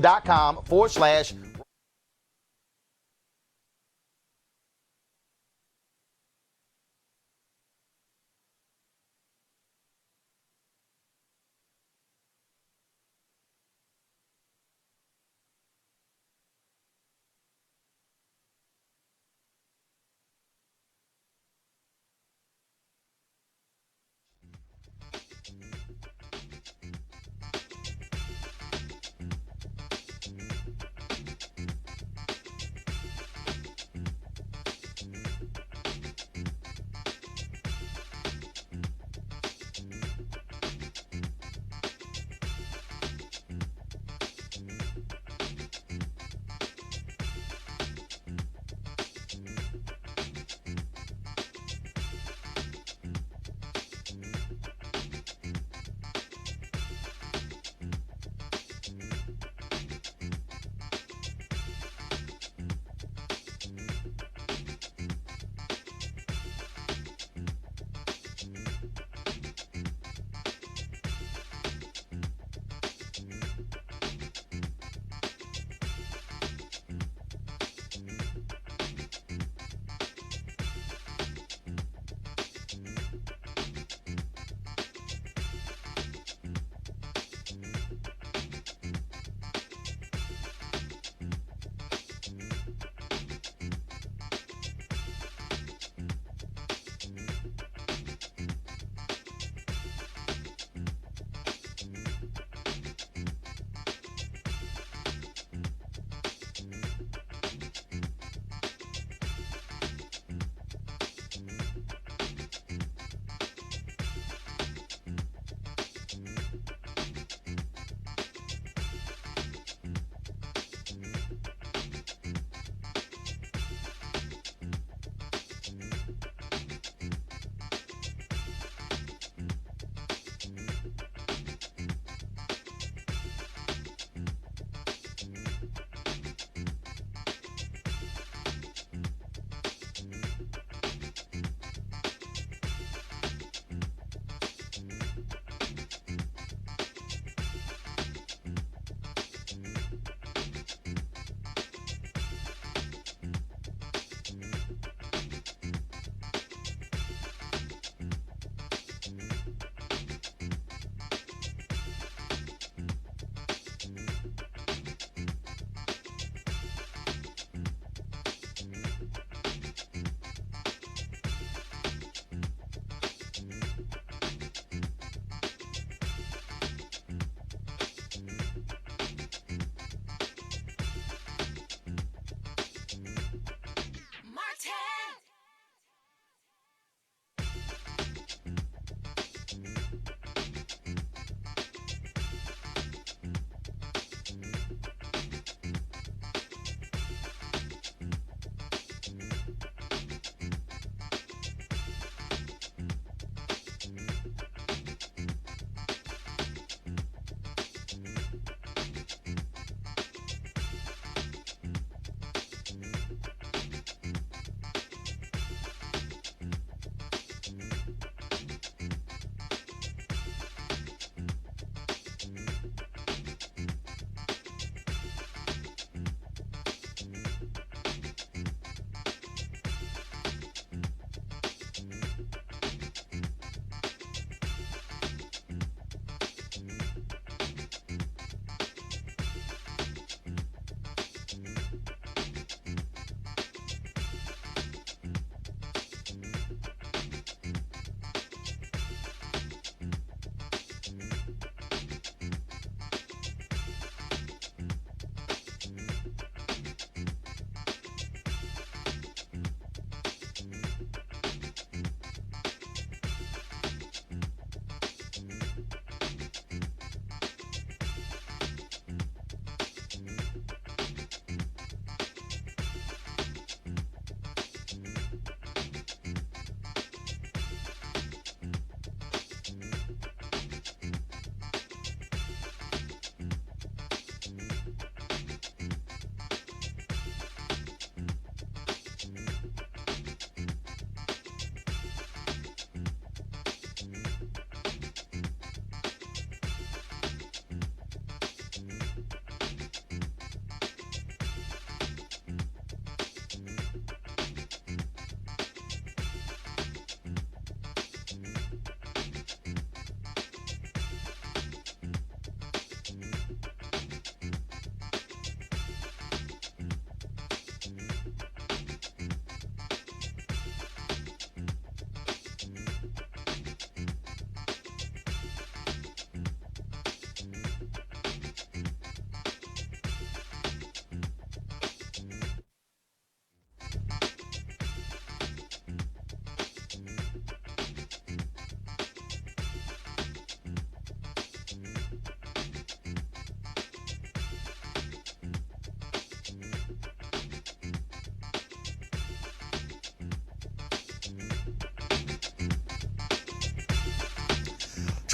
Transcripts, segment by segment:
patreon.com/.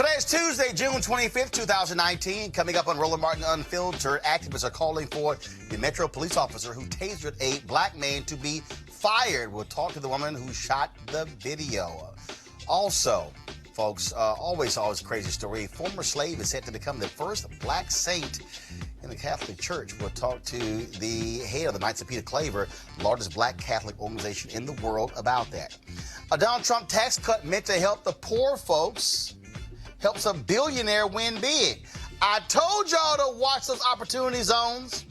Today is Tuesday, June 25th, 2019. Coming up on Roland Martin Unfiltered, activists are calling for the Metro police officer who tasered a black man to be fired. We'll talk to the woman who shot the video. Also, folks, always crazy story. A former slave is set to become the first black saint in the Catholic Church. We'll talk to the head of the Knights of Peter Claver, largest black Catholic organization in the world, about that. A Donald Trump tax cut meant to help the poor folks helps a billionaire win big. I told y'all to watch those opportunity zones.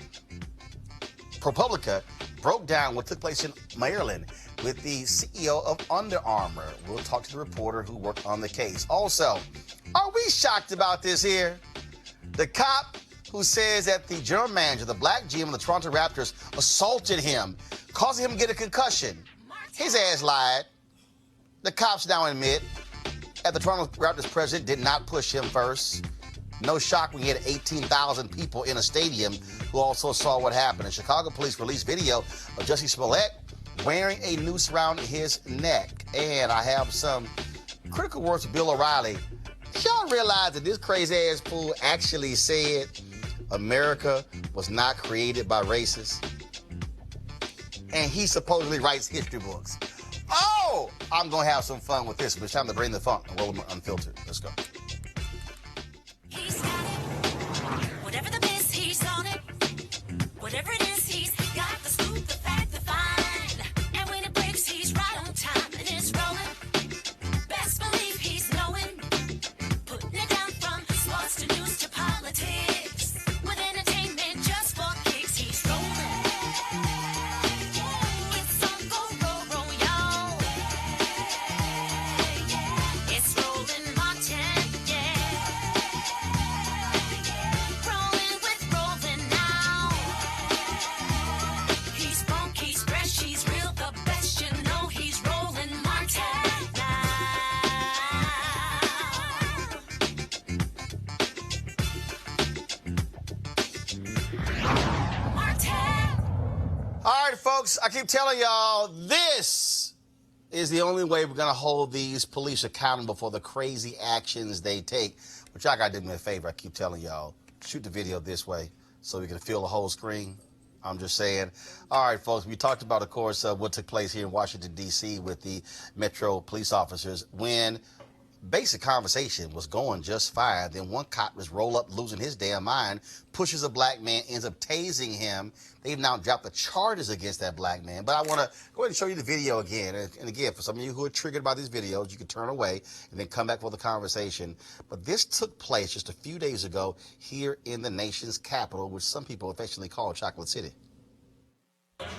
ProPublica broke down what took place in Maryland with the CEO of Under Armour. We'll talk to the reporter who worked on the case. Also, are we shocked about this here? The cop who says that the general manager, the black GM of the Toronto Raptors, assaulted him, causing him to get a concussion. His ass lied. The cops now admit that the Toronto Raptors president did not push him first. No shock when he had 18,000 people in a stadium who also saw what happened. And Chicago police released video of Jussie Smollett wearing a noose around his neck. And I have some critical words of Bill O'Reilly. Y'all realize that this crazy-ass fool actually said America was not created by racists? And he supposedly writes history books. Oh, I'm going to have some fun with this, but it's time to bring the funk and roll them unfiltered. Let's go. He's got it. Whatever the biz, he's on it. Whatever it is, he's got the scoop, the fact, the find. And when it breaks, he's right on time and it's rolling. Best believe he's knowing. Putting it down from sports to news to politics. With entertainment just for kicks, he's rolling. All right, folks, I keep telling y'all, this is the only way we're going to hold these police accountable for the crazy actions they take. But y'all got to do me a favor. I keep telling y'all, shoot the video this way so we can feel the whole screen. I'm just saying. All right, folks, we talked about, of course, what took place here in Washington, D.C. with the Metro police officers when basic conversation was going just fine. Then one cop was roll up, losing his damn mind, pushes a black man, ends up tasing him. They've now dropped the charges against that black man. But I want to go ahead and show you the video again. And again, for some of you who are triggered by these videos, you can turn away and then come back for the conversation. But this took place just a few days ago here in the nation's capital, which some people affectionately call Chocolate City.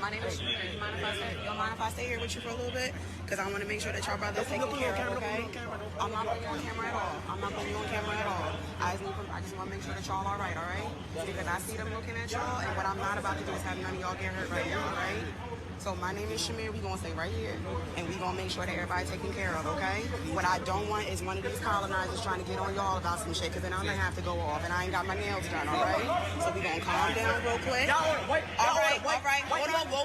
My name is Shamir. You mind if I stay here with you for a little bit? Because I want to make sure that y'all brothers taken care of, okay? I'm not putting you on camera at all. I'm not putting you on camera at all. I just want to make sure that y'all all right, all right? Because I see them looking at y'all, and what I'm not about to do is have none of y'all get hurt right now, all right? So my name is Shamir. We're going to stay right here, and we're going to make sure that everybody's taken care of, okay? What I don't want is one of these colonizers trying to get on y'all about some shit, because then I'm going to have to go off, and I ain't got my nails done, all right? So we're going to calm down real quick. All right. Hold on. Whoa.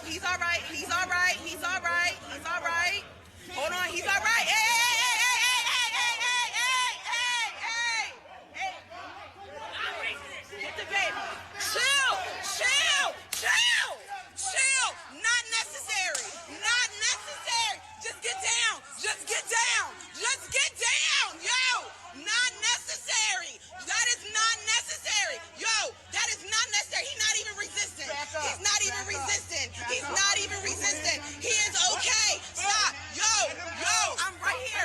He's all right. He's all right. Hold on. He's all right. Hey. Get the baby. Chill. Not necessary. Just get down. Yo, not necessary. That is not necessary. He's not even resistant. He is okay. Stop. Yo. I'm right here.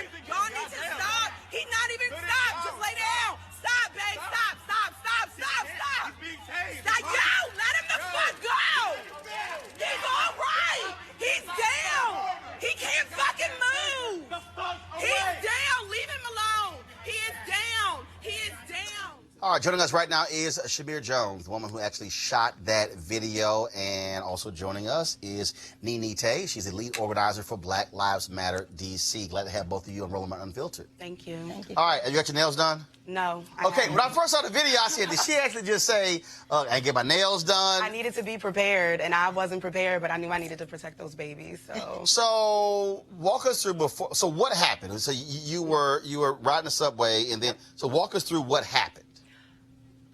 All right, joining us right now is Shamir Jones, the woman who actually shot that video. And also joining us is Nene Tay. She's the lead organizer for Black Lives Matter DC. Glad to have both of you on Roland Unfiltered. Thank you. Thank you. All right, have you got your nails done? No. Okay, when I first saw the video, I said, did she actually just say, I get my nails done? I needed to be prepared, and I wasn't prepared, but I knew I needed to protect those babies. So walk us through before. So what happened? So you were riding the subway, and then so walk us through what happened.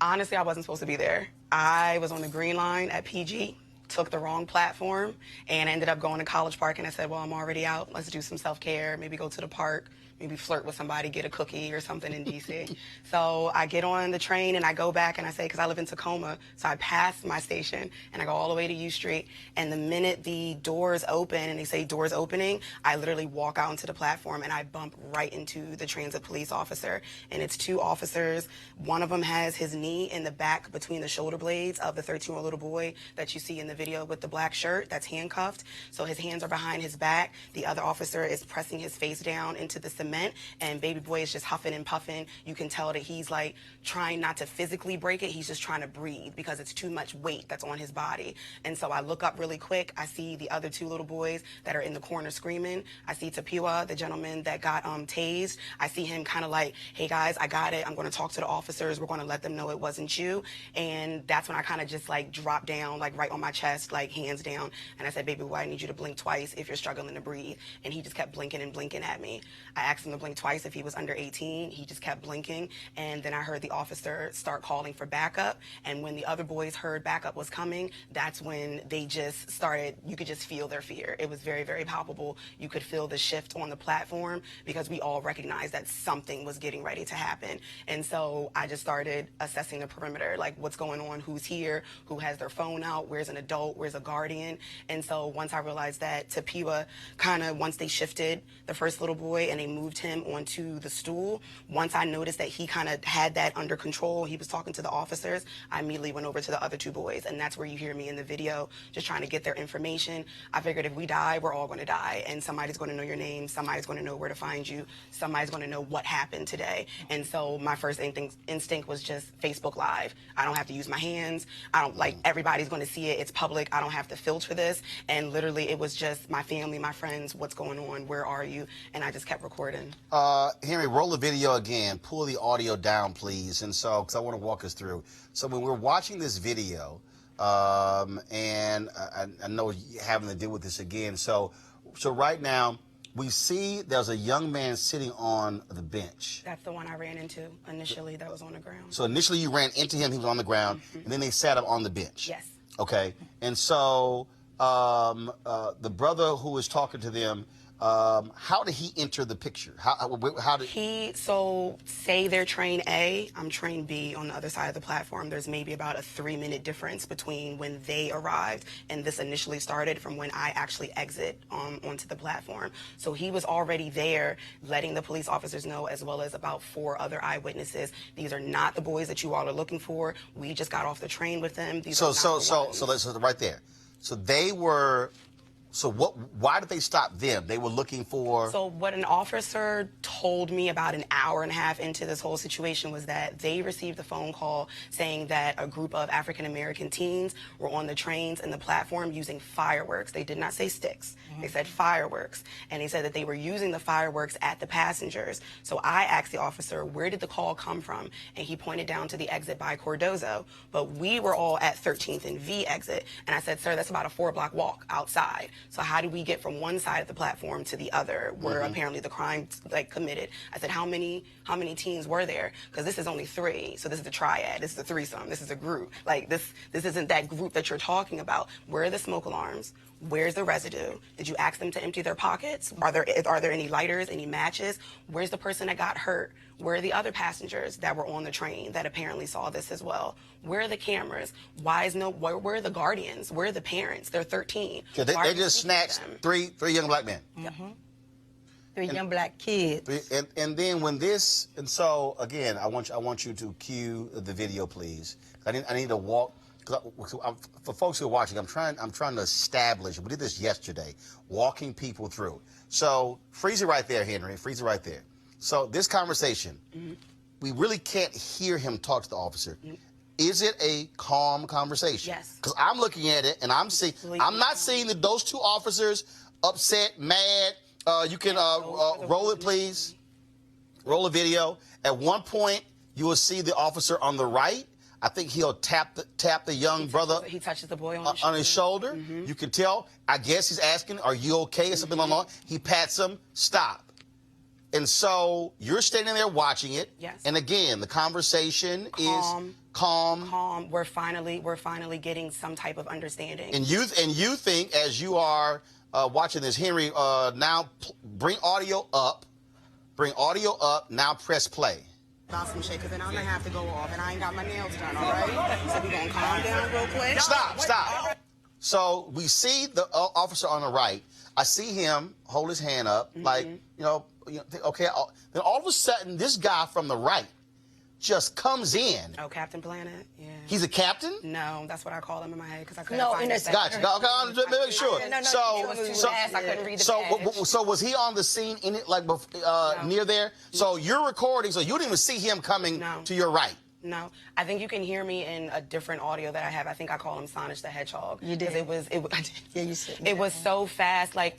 Honestly, I wasn't supposed to be there. I was on the Green Line at PG, took the wrong platform, and ended up going to College Park, and I said, well, I'm already out. Let's do some self-care, maybe go to the park, maybe flirt with somebody, get a cookie or something in D.C. So I get on the train, and I go back, and I say, because I live in Tacoma, so I pass my station, and I go all the way to U Street, and the minute the doors open, and they say doors opening, I literally walk out onto the platform, and I bump right into the transit police officer, and it's two officers. One of them has his knee in the back between the shoulder blades of the 13-year-old little boy that you see in the video with the black shirt that's handcuffed, so his hands are behind his back. The other officer is pressing his face down into the cement, and baby boy is just huffing and puffing. You can tell that he's like trying not to physically break it. He's just trying to breathe because it's too much weight that's on his body. And so I look up really quick. I see the other two little boys that are in the corner screaming. I see Tapua, the gentleman that got tased. I see him kind of like, hey guys, I got it. I'm going to talk to the officers. We're going to let them know it wasn't you. And that's when I kind of just like dropped down, like right on my chest, like hands down. And I said, baby boy, I need you to blink twice if you're struggling to breathe. And he just kept blinking and blinking at me. I asked him to blink twice if he was under 18. He just kept blinking, and then I heard the officer start calling for backup, and when the other boys heard backup was coming, that's when they just started, you could just feel their fear. It was very, very palpable. You could feel the shift on the platform because we all recognized that something was getting ready to happen. And so I just started assessing the perimeter, like what's going on, who's here, who has their phone out, where's an adult, where's a guardian. And so once I realized that Tapua kind of, once they shifted the first little boy and they moved him onto the stool, once I noticed that he kind of had that under control, he was talking to the officers, I immediately went over to the other two boys, and that's where you hear me in the video just trying to get their information. I figured if we die, we're all going to die, and somebody's going to know your name, somebody's going to know where to find you, somebody's going to know what happened today. And so my first instinct was just Facebook Live. I don't have to use my hands. I don't, like, everybody's going to see it. It's public. I don't have to filter this. And literally it was just my family, my friends, what's going on, where are you? And I just kept recording. Henry, roll the video again. Pull the audio down, please. And so, because I want to walk us through. So when we're watching this video, and I know you're having to deal with this again. So right now, we see there's a young man sitting on the bench. That's the one I ran into initially that was on the ground. So initially you ran into him, he was on the ground, and then they sat him on the bench. Yes. Okay. And so the brother who was talking to them, how did he enter the picture? How did he? So say they're train A, I'm train B on the other side of the platform. There's maybe about a 3-minute difference between when they arrived and this initially started from when I actually exit onto the platform. So he was already there, letting the police officers know, as well as about 4 other eyewitnesses. These are not the boys that you all are looking for. We just got off the train with them. These are not the ones. So right there. So they were. So why did they stop them? They were looking for... So what an officer told me about an hour and a half into this whole situation was that they received a phone call saying that a group of African-American teens were on the trains and the platform using fireworks. They did not say sticks. They said fireworks. And they said that they were using the fireworks at the passengers. So I asked the officer, where did the call come from? And he pointed down to the exit by Cordozo. But we were all at 13th and V exit. And I said, sir, that's about a 4-block walk outside. So how do we get from one side of the platform to the other where apparently the crime committed? I said, how many teens were there? Because this is only 3. So this is a triad. This is a threesome. This is a group. Like this isn't that group that you're talking about. Where are the smoke alarms? Where's the residue? Did you ask them to empty their pockets? Are there any lighters, any matches? Where's the person that got hurt? Where are the other passengers that were on the train that apparently saw this as well? Where are the cameras? Where are the guardians? Where are the parents? They're 13. So they just snatched three young black men. Mm-hmm. 3 young black kids. And then when this, and so again, I want you to cue the video, please. I need to walk. For folks who are watching, I'm trying to establish. We did this yesterday, walking people through. So freeze it right there, Henry. Freeze it right there. So this conversation, we really can't hear him talk to the officer. Is it a calm conversation? Yes. Because I'm looking at it and I'm not seeing that those two officers upset, mad. You can roll it, please. Roll a video. At one point, you will see the officer on the right. I think he'll tap the young brother. He touches the boy on his shoulder. You can tell. I guess he's asking, "Are you okay?" or something along. He pats him. Stop. And so you're standing there watching it. Yes. And again, the conversation is calm. We're finally getting some type of understanding. And you think, as you are watching this, Henry, now bring audio up. Bring audio up. Now press play. About some shit, because then I'm going to have to go off, and I ain't got my nails done, all right? So we going to calm down real quick. Stop. So we see the officer on the right. I see him hold his hand up, like, okay. Then all of a sudden, this guy from the right just comes in. Oh, Captain Planet? Yeah. He's a captain? No, that's what I call him in my head, because I couldn't No, find it. Gotcha. Okay, make sure. No, I couldn't read the badge. So was he on the scene in it, like near there? So you're recording, so you didn't even see him coming to your right. No, I think you can hear me in a different audio that I have. I think I call him Sonic the Hedgehog. You did. Yeah, you said. It was so fast. Like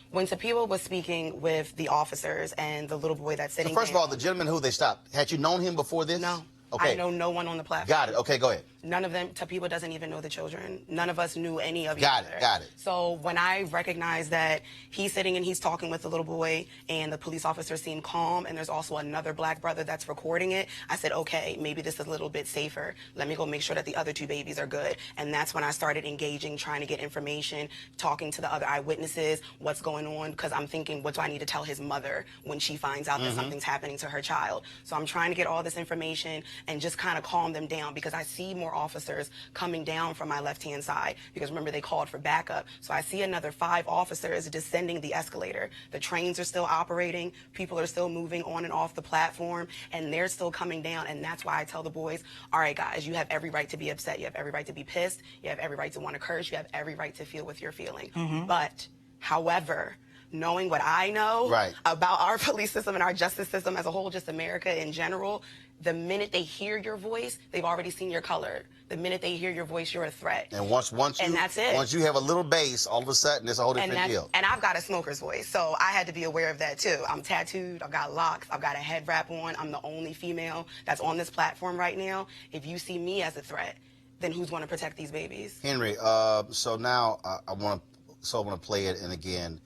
when Tapiwa was speaking with the officers and the little boy that's sitting. So first of all, the gentleman who they stopped, had you known him before this? No. Okay. I know no one on the platform. Got it. Okay, go ahead. None of them, Tapiwa doesn't even know the children. None of us knew any of each other. Got it. So when I recognized that he's sitting and he's talking with the little boy and the police officer seemed calm and there's also another black brother that's recording it, I said, okay, maybe this is a little bit safer. Let me go make sure that the other two babies are good. And that's when I started engaging, trying to get information, talking to the other eyewitnesses, what's going on, because I'm thinking, what do I need to tell his mother when she finds out that something's happening to her child? So I'm trying to get all this information and just kind of calm them down, because I see more officers coming down from my left-hand side, because remember, they called for backup. So I see another 5 officers descending the escalator. The trains are still operating. People are still moving on and off the platform, and they're still coming down. And that's why I tell the boys, all right, guys, you have every right to be upset. You have every right to be pissed. You have every right to want to curse. You have every right to feel what you're feeling. But, however, knowing what I know about our police system and our justice system as a whole, just America in general, the minute they hear your voice, they've already seen your color. The minute they hear your voice, you're a threat. And once that's it. Once you have a little bass, all of a sudden it's a whole different deal. And I've got a smoker's voice, so I had to be aware of that too. I'm tattooed, I've got locks, I've got a head wrap on. I'm the only female that's on this platform right now. If you see me as a threat, then who's going to protect these babies? Henry, so now I want to play it, and again,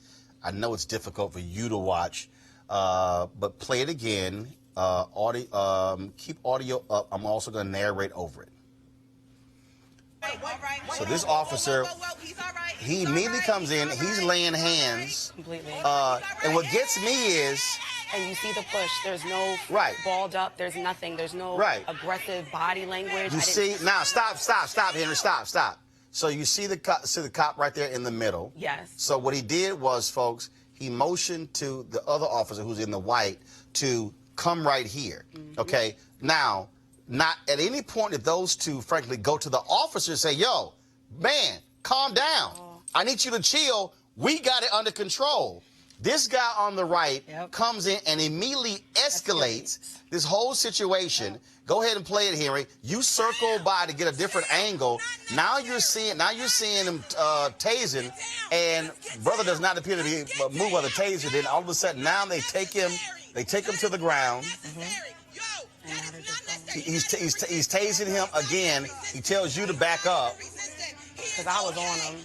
I know it's difficult for you to watch, but play it again. Keep audio up. I'm also going to narrate over it. So this officer, he immediately comes in. He's laying hands. Completely. And what gets me is... And you see the push. There's no balled up. There's nothing. There's no aggressive body language. You see... Now, stop, Henry. Stop. So you see the cop right there in the middle. Yes. So what he did was, folks, he motioned to the other officer who's in the white to come right here. Okay? Now, not at any point did those two, frankly, go to the officer and say, yo, man, calm down. I need you to chill. We got it under control. This guy on the right comes in and immediately escalates this whole situation. Go ahead and play it, Henry. You circle by to get a different angle. Now you're seeing him tasing, and brother does not appear to be moved by the taser. Then all of a sudden, now they take him to the ground. He's tasing him again. He tells you to back up. Because I was on him.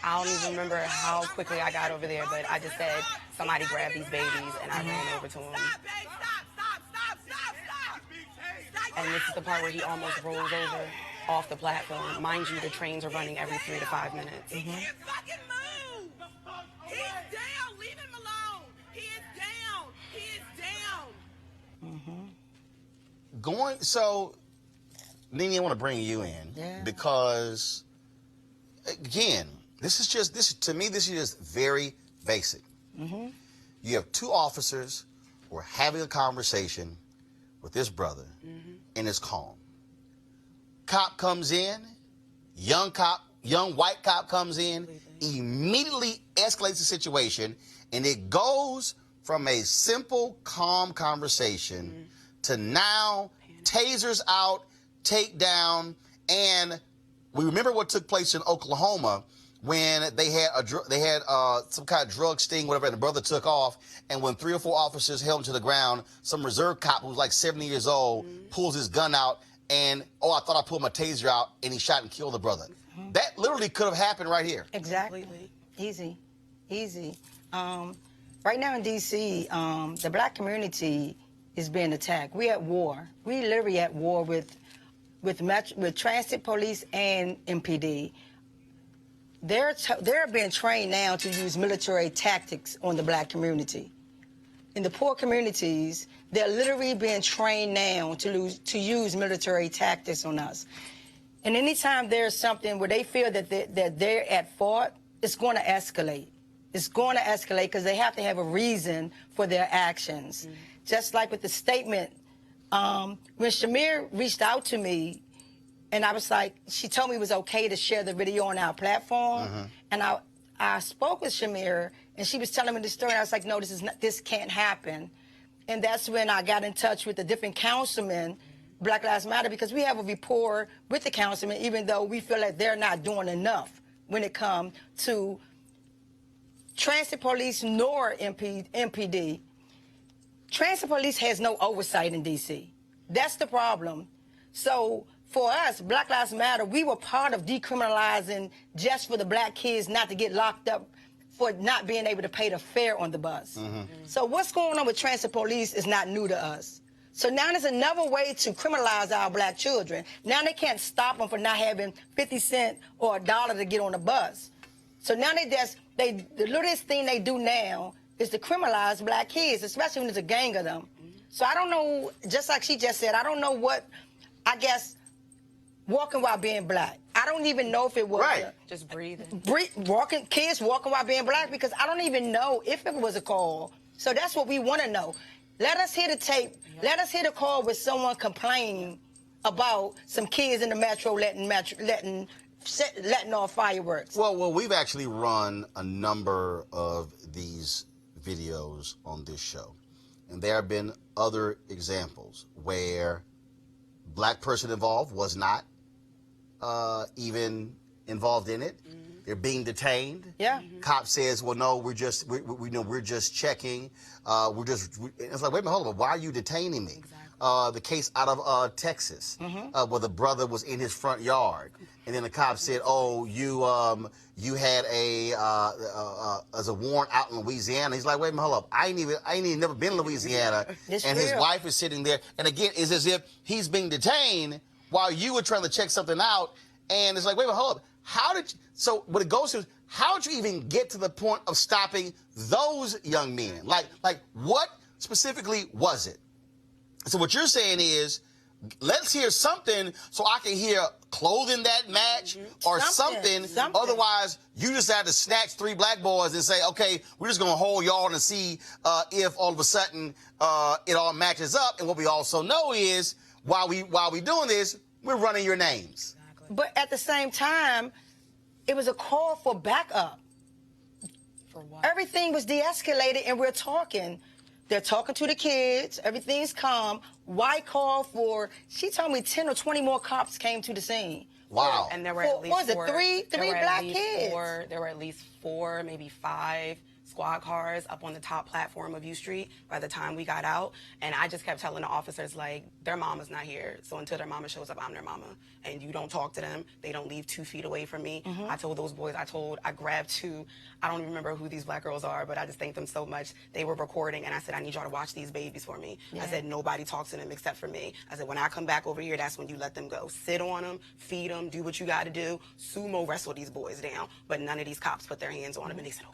I don't even remember how quickly I got over there, but I just said, somebody grab these babies, and I ran over to him. And this is the part where he almost rolls over off the platform. Mind you, the trains are running every 3 to 5 minutes. He can't fucking move. He's down. Leave him alone. He is down. So, Nene, I want to bring you in because, again, to me, this is just very basic. You have 2 officers who are having a conversation with this brother, and it's calm. Cop comes in, young white cop comes in, immediately escalates the situation, and it goes from a simple, calm conversation to now tasers out, takedown, and we remember what took place in Oklahoma when they had some kind of drug sting, whatever, and the brother took off, and when 3 or 4 officers held him to the ground, some reserve cop who was like 70 years old pulls his gun out, and I thought I pulled my taser out, and he shot and killed the brother. That literally could have happened right here. Exactly. Easy. Right now in D.C., the black community is being attacked. We're at war. We literally at war with transit police and MPD. They're being trained now to use military tactics on the black community. In the poor communities, they're literally being trained now to use military tactics on us. And anytime there's something where they feel that they're at fault, it's going to escalate. It's going to escalate because they have to have a reason for their actions. Just like with the statement, when Shamir reached out to me, and I was like, she told me it was okay to share the video on our platform. And I spoke with Shamir, and she was telling me the story. And I was like, no, this can't happen. And that's when I got in touch with the different councilmen, Black Lives Matter, because we have a rapport with the councilmen, even though we feel like they're not doing enough when it comes to transit police nor MPD. Transit police has no oversight in D.C. That's the problem. So for us, Black Lives Matter, we were part of decriminalizing just for the black kids not to get locked up for not being able to pay the fare on the bus. So what's going on with transit police is not new to us. So now there's another way to criminalize our black children. Now they can't stop them for not having 50 cents or $1 to get on the bus. So now the littlest thing they do now is to criminalize black kids, especially when there's a gang of them. So I don't know, just like she just said, I don't know what, I guess, walking while being black. I don't even know if it was just breathing. Kids walking while being black, because I don't even know if it was a call. So that's what we want to know. Let us hear the tape. Let us hear the call with someone complaining about some kids in the metro letting off fireworks. Well, we've actually run a number of these videos on this show, and there have been other examples where black person involved was not even involved in it. They're being detained. Cop says, "Well, no, we're just checking. It's like, wait a minute, hold on. Why are you detaining me?" The case out of Texas, where the brother was in his front yard, and then the cop said, "Oh, you had as a warrant out in Louisiana." He's like, "Wait a minute, hold up. I ain't even never been in Louisiana." And his wife is sitting there, and again, it's as if he's being detained while you were trying to check something out, and it's like, wait a minute, hold up. So what it goes to is, how did you even get to the point of stopping those young men? Like what specifically was it? So what you're saying is, let's hear something so I can hear clothing that match or something. Otherwise, you just have to snatch 3 black boys and say, okay, we're just going to hold y'all and see if all of a sudden it all matches up. And what we also know is, while we doing this, we're running your names. But at the same time, it was a call for backup. For what? Everything was de-escalated, and we're talking. They're talking to the kids. Everything's calm. Why call for? She told me 10 or 20 more cops came to the scene. Wow. And there were at least three black kids? There were at least 4, maybe 5 squad cars up on the top platform of U Street by the time we got out. And I just kept telling the officers, like, their mama's not here. So until their mama shows up, I'm their mama. And you don't talk to them. They don't leave 2 feet away from me. I told those boys, I grabbed 2. I don't even remember who these black girls are, but I just thanked them so much. They were recording, and I said, I need y'all to watch these babies for me. I said, nobody talks to them except for me. I said, when I come back over here, that's when you let them go. Sit on them, feed them, do what you got to do. Sumo wrestle these boys down. But none of these cops put their hands on them, and they said,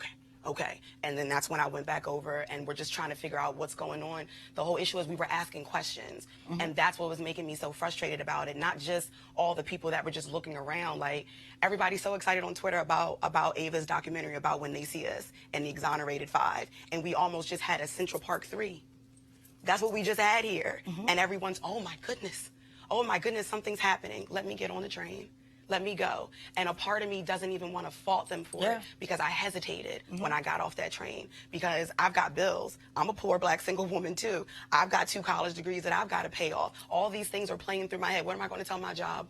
okay. And then that's when I went back over, and we're just trying to figure out what's going on. The whole issue is we were asking questions, and that's what was making me so frustrated about it. Not just all the people that were just looking around. Like, everybody's so excited on Twitter about Ava's documentary about When They See Us and the Exonerated 5, and we almost just had a Central Park 3. That's what we just had here, and everyone's, oh my goodness, something's happening. Let me get on the train. let me go. And a part of me doesn't even want to fault them for it because I hesitated when I got off that train because I've got bills. I'm a poor black single woman too. I've got 2 college degrees that I've got to pay off. All these things are playing through my head. What am I going to tell my job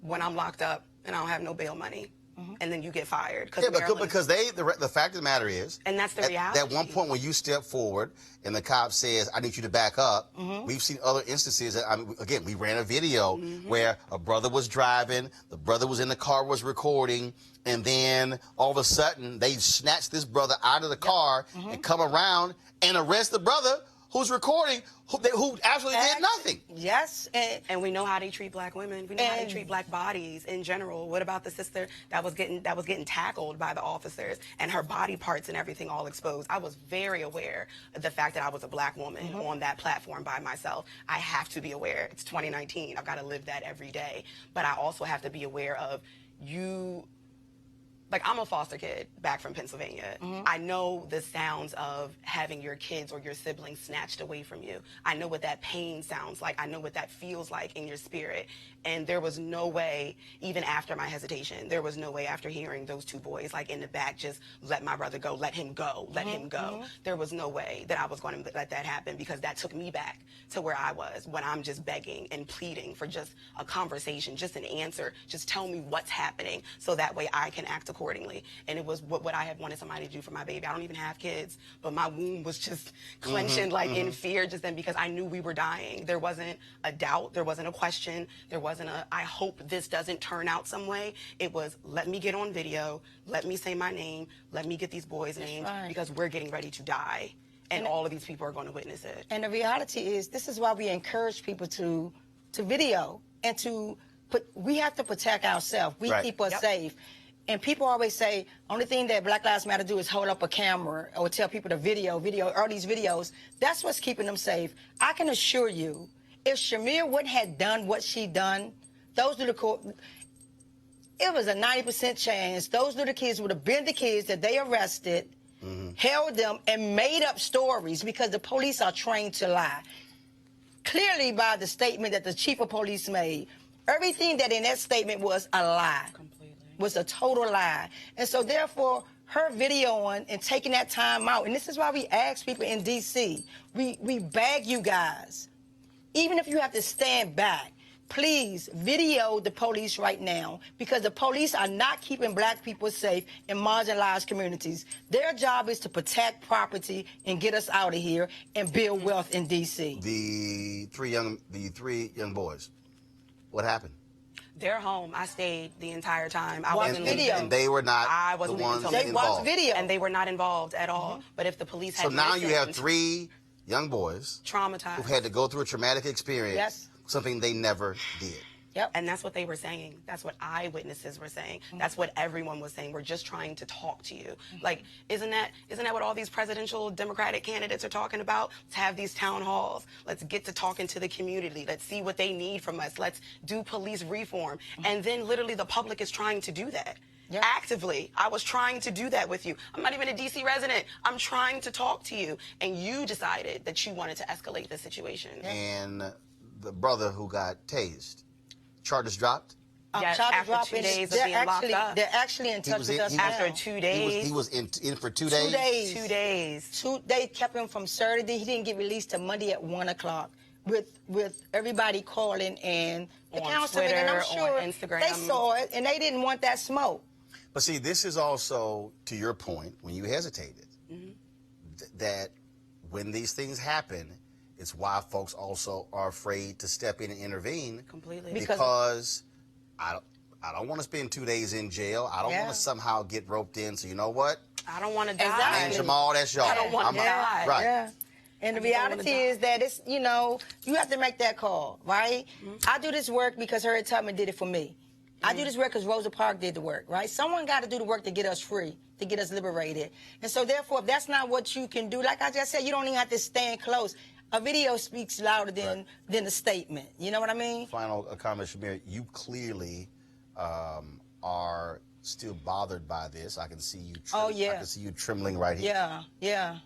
when I'm locked up and I don't have no bail money? And then you get fired. Yeah, because the fact of the matter is, and that's the reality. At one point when you step forward and the cop says, I need you to back up, we've seen other instances. Again, we ran a video where a brother was driving, the brother was in the car, was recording, and then all of a sudden they snatch this brother out of the car and come around and arrest the brother who's recording, who absolutely did nothing. Yes. And we know how they treat black women. We know how they treat black bodies in general. What about the sister that was getting tackled by the officers and her body parts and everything all exposed? I was very aware of the fact that I was a black woman on that platform by myself. I have to be aware. It's 2019. I've got to live that every day. But I also have to be aware of you. Like, I'm a foster kid back from Pennsylvania. I know the sounds of having your kids or your siblings snatched away from you. I know what that pain sounds like. I know what that feels like in your spirit. And there was no way, even after my hesitation, there was no way after hearing those 2 boys, like, in the back, just let my brother go, let him go, let him go. There was no way that I was going to let that happen because that took me back to where I was when I'm just begging and pleading for just a conversation, just an answer. Just tell me what's happening so that way I can act accordingly. And it was what I had wanted somebody to do for my baby. I don't even have kids, but my womb was just clenching like in fear just then because I knew we were dying. There wasn't a doubt. There wasn't a question. There wasn't a, I hope this doesn't turn out some way. It was, let me get on video. Let me say my name. Let me get these boys' names because we're getting ready to die. And all of these people are going to witness it. And the reality is, this is why we encourage people to video and to we have to protect ourselves. We keep us safe. And people always say, only thing that Black Lives Matter do is hold up a camera or tell people to video, all these videos. That's what's keeping them safe. I can assure you, if Shamir wouldn't have done what she done, those little it was a 90% chance those little kids would have been the kids that they arrested, held them, and made up stories because the police are trained to lie. Clearly by the statement that the chief of police made, everything that in that statement was a lie. Was a total lie. And so therefore, her videoing and taking that time out, and this is why we ask people in D.C., we beg you guys, even if you have to stand back, please video the police right now because the police are not keeping black people safe in marginalized communities. Their job is to protect property and get us out of here and build wealth in D.C. The three young boys, what happened? They're home. I stayed the entire time. I wasn't video. And they were not I wasn't the ones they involved. Watched video. And they were not involved at all. But if the police had So now listened, you have 3 young boys traumatized who've had to go through a traumatic experience, something they never did. Yep. And that's what they were saying. That's what eyewitnesses were saying. That's what everyone was saying. We're just trying to talk to you. Like, isn't that what all these presidential Democratic candidates are talking about? Let's have these town halls. Let's get to talking to the community. Let's see what they need from us. Let's do police reform. And then literally the public is trying to do that. Yep. Actively. I was trying to do that with you. I'm not even a D.C. resident. I'm trying to talk to you. And you decided that you wanted to escalate the situation. And the brother who got tased, charges dropped? Yes, after 2 days of being locked up. They're actually in touch with us now. After 2 days. He was in for 2 days? 2 days. 2 days. They kept him from Saturday. He didn't get released till Monday at 1 o'clock with everybody calling and the councilman, and I'm sure on Instagram. They saw it and they didn't want that smoke. But see, this is also, to your point, when you hesitated, that when these things happen, it's why folks also are afraid to step in and intervene. Completely. Because I don't want to spend 2 days in jail. I don't want to somehow get roped in. So you know what? I don't want to die. Exactly. And Jamal, that's y'all. I don't want to die. Right. Yeah. And the reality is that it's, you have to make that call, right? I do this work because Harriet Tubman did it for me. I do this work because Rosa Parks did the work, right? Someone got to do the work to get us free, to get us liberated. And so therefore, if that's not what you can do, like I just said, you don't even have to stand close. A video speaks louder than a statement. You know what I mean? Final comment, Shamir. You clearly are still bothered by this. I can see you. I can see you trembling right here. Yeah.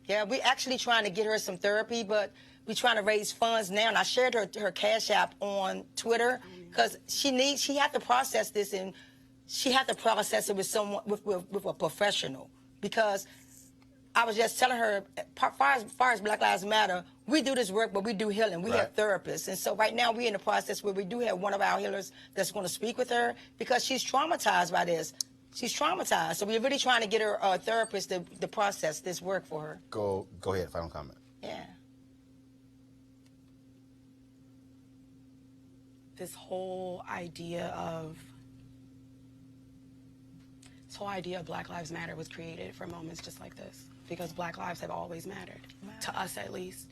We're actually trying to get her some therapy, but we're trying to raise funds now. And I shared her Cash App on Twitter, because she had to process this, and she had to process it with someone, with a professional, because I was just telling her, as far as Black Lives Matter, we do this work, but we do healing. We have therapists. And so right now we're in the process where we do have one of our healers that's going to speak with her, because she's traumatized by this. She's traumatized. So we're really trying to get her a therapist to process this work for her. Go ahead, final comment. Yeah. This whole idea of Black Lives Matter was created for moments just like this, because Black lives have always mattered, to us at least.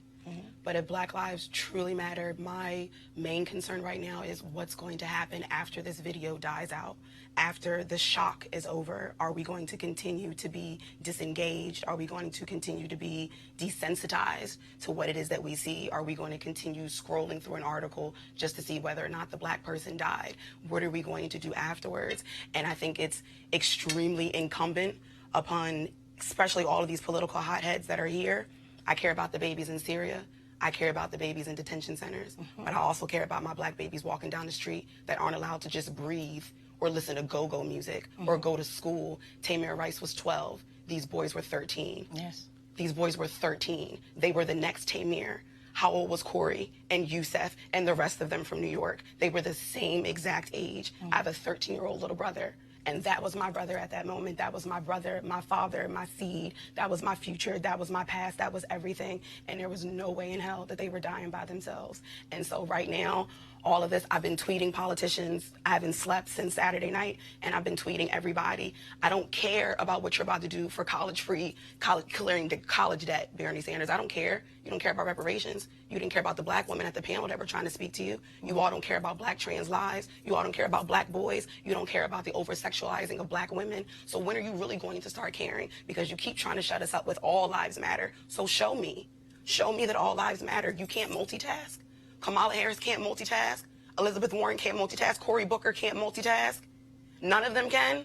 But if Black lives truly matter, my main concern right now is what's going to happen after this video dies out, after the shock is over. Are we going to continue to be disengaged? Are we going to continue to be desensitized to what it is that we see? Are we going to continue scrolling through an article just to see whether or not the Black person died? What are we going to do afterwards? And I think it's extremely incumbent upon, especially all of these political hotheads that are here. I care about the babies in Syria. I care about the babies in detention centers. But I also care about my Black babies walking down the street that aren't allowed to just breathe or listen to go-go music or go to school. Tamir Rice was 12. These boys were 13. Yes. These boys were 13. They were the next Tamir. How old was Corey and Yusef and the rest of them from New York? They were the same exact age. I have a 13-year-old little brother. And that was my brother at that moment. That was my brother, my father, my seed. That was my future. That was my past. That was everything. And there was no way in hell that they were dying by themselves. And so right now, all of this, I've been tweeting politicians. I haven't slept since Saturday night, and I've been tweeting everybody. I don't care about what you're about to do for clearing the college debt, Bernie Sanders. I don't care. You don't care about reparations. You didn't care about the Black women at the panel that were trying to speak to you. You all don't care about Black trans lives. You all don't care about Black boys. You don't care about the over-sexualizing of Black women. So when are you really going to start caring? Because you keep trying to shut us up with all lives matter. So show me. Show me that all lives matter. You can't multitask. Kamala Harris can't multitask. Elizabeth Warren can't multitask. Cory Booker can't multitask. None of them can.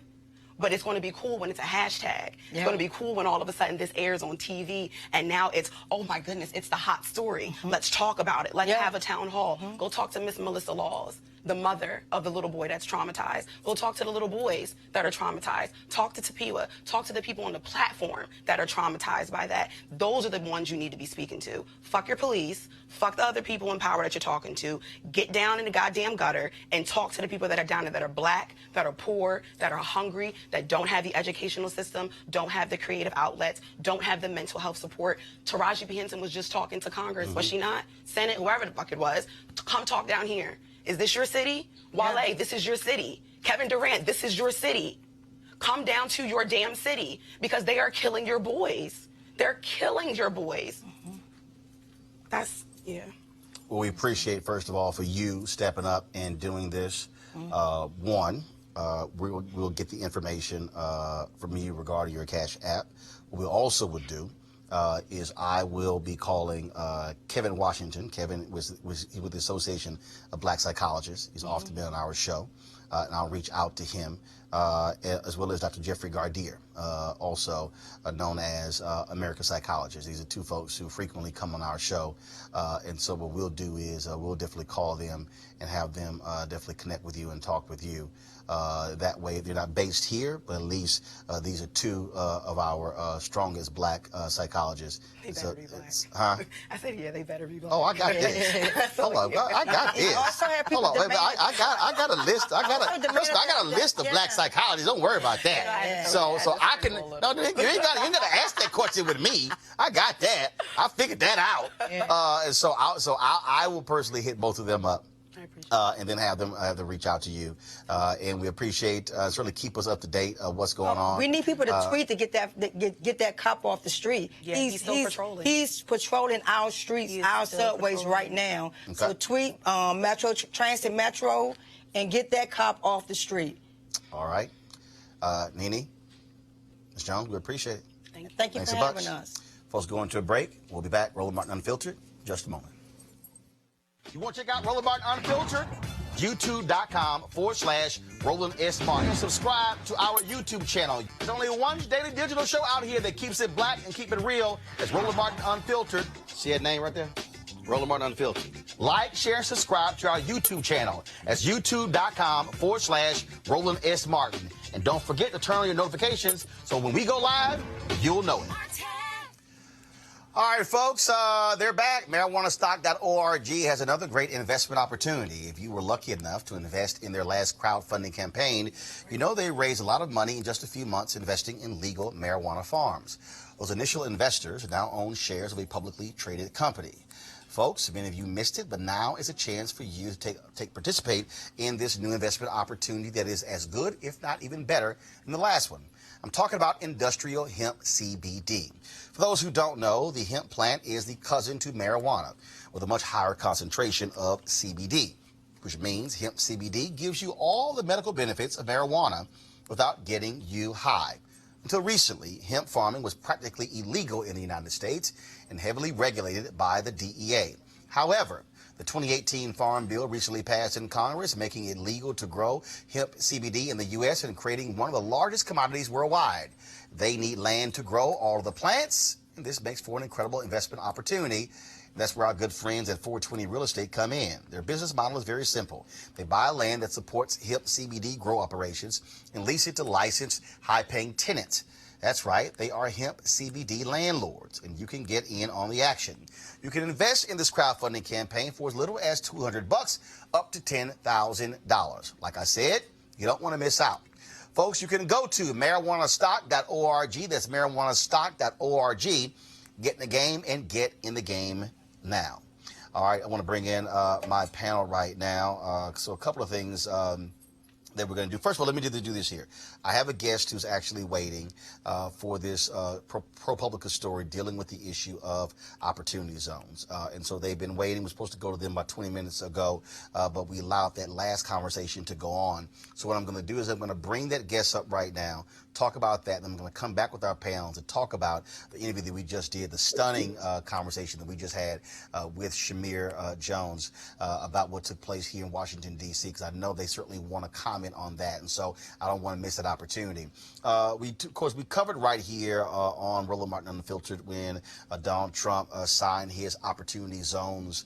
But it's going to be cool when it's a hashtag. It's going to be cool when all of a sudden this airs on TV and now it's, oh my goodness, it's the hot story. Let's talk about it. Let's have a town hall. Go talk to Miss Melissa Laws, the mother of the little boy that's traumatized. Go talk to the little boys that are traumatized. Talk to Tapiwa. Talk to the people on the platform that are traumatized by that. Those are the ones you need to be speaking to. Fuck your police. Fuck the other people in power that you're talking to. Get down in the goddamn gutter and talk to the people that are down there that are Black, that are poor, that are hungry, that don't have the educational system, don't have the creative outlets, don't have the mental health support. Taraji P. Henson was just talking to Congress, was she not? Senate, whoever the fuck it was. Come talk down here. Is this your city? Wale, this is your city. Kevin Durant, this is your city. Come down to your damn city, because they are killing your boys. They're killing your boys. That's, yeah. Well, we appreciate, first of all, for you stepping up and doing this. One, we'll get the information from you regarding your Cash App. What we also would do is I will be calling Kevin Washington. Kevin was with the Association of Black Psychologists. He's often been on our show. And I'll reach out to him, as well as Dr. Jeffrey Gardier, also known as American Psychologist. These are two folks who frequently come on our show. And so what we'll do is we'll definitely call them and have them definitely connect with you and talk with you. That way, they're not based here, but at least these are two of our strongest Black psychologists. They better be Black. Huh? I said, yeah, they better be Black. Oh, I got this. Hold on, I got this. Hold on, I got a list. I got a list of Black psychologists. Don't worry about that. So I can. No, you ain't got to ask that question with me. I got that. I figured that out. And so I will personally hit both of them up. And then have them reach out to you, and we appreciate certainly keep us up to date what's going on. We need people to tweet to get that cop off the street. Yeah, he's still patrolling. He's patrolling our streets, our subways right now. Okay. So tweet Metro Transit Metro and get that cop off the street. All right, Nene, Ms. Jones, we appreciate it. Thank you for having us. Folks, going to a break. We'll be back. Roland Martin Unfiltered. Just a moment. You want to check out Roland Martin Unfiltered? YouTube.com/Roland S. Martin. Subscribe to our YouTube channel. There's only one daily digital show out here that keeps it black and keep it real. It's Roland Martin Unfiltered. See that name right there? Roland Martin Unfiltered. Like, share, and subscribe to our YouTube channel. That's youtube.com/Roland S. Martin. And don't forget to turn on your notifications so when we go live, you'll know it. All right, folks, they're back. MarijuanaStock.org has another great investment opportunity. If you were lucky enough to invest in their last crowdfunding campaign, you know they raised a lot of money in just a few months investing in legal marijuana farms. Those initial investors now own shares of a publicly traded company. Folks, many of you missed it, but now is a chance for you to participate in this new investment opportunity that is as good, if not even better, than the last one. I'm talking about industrial hemp CBD. For those who don't know, the hemp plant is the cousin to marijuana with a much higher concentration of CBD, which means hemp CBD gives you all the medical benefits of marijuana without getting you high. Until recently, hemp farming was practically illegal in the United States and heavily regulated by the DEA. However, the 2018 Farm Bill recently passed in Congress, making it legal to grow hemp CBD in the U.S. and creating one of the largest commodities worldwide. They need land to grow all of the plants, and this makes for an incredible investment opportunity. That's where our good friends at 420 Real Estate come in. Their business model is very simple. They buy land that supports hemp CBD grow operations and lease it to licensed, high-paying tenants. That's right, they are hemp CBD landlords, and you can get in on the action. You can invest in this crowdfunding campaign for as little as $200 up to $10,000. Like I said, you don't want to miss out. Folks, you can go to marijuanastock.org. That's marijuanastock.org. Get in the game and get in the game now. All right, I want to bring in my panel right now. So a couple of things that we're going to do. First of all, let me do this here. I have a guest who's actually waiting for this ProPublica story dealing with the issue of opportunity zones. And so they've been waiting. We're supposed to go to them about 20 minutes ago, but we allowed that last conversation to go on. So what I'm going to do is I'm going to bring that guest up right now, talk about that, and I'm going to come back with our panels and talk about the interview that we just did, the stunning conversation that we just had with Shamir Jones about what took place here in Washington, D.C., because I know they certainly want to comment on that, and so I don't want to miss that opportunity. Of course, we covered right here on Roland Martin Unfiltered when Donald Trump signed his opportunity zones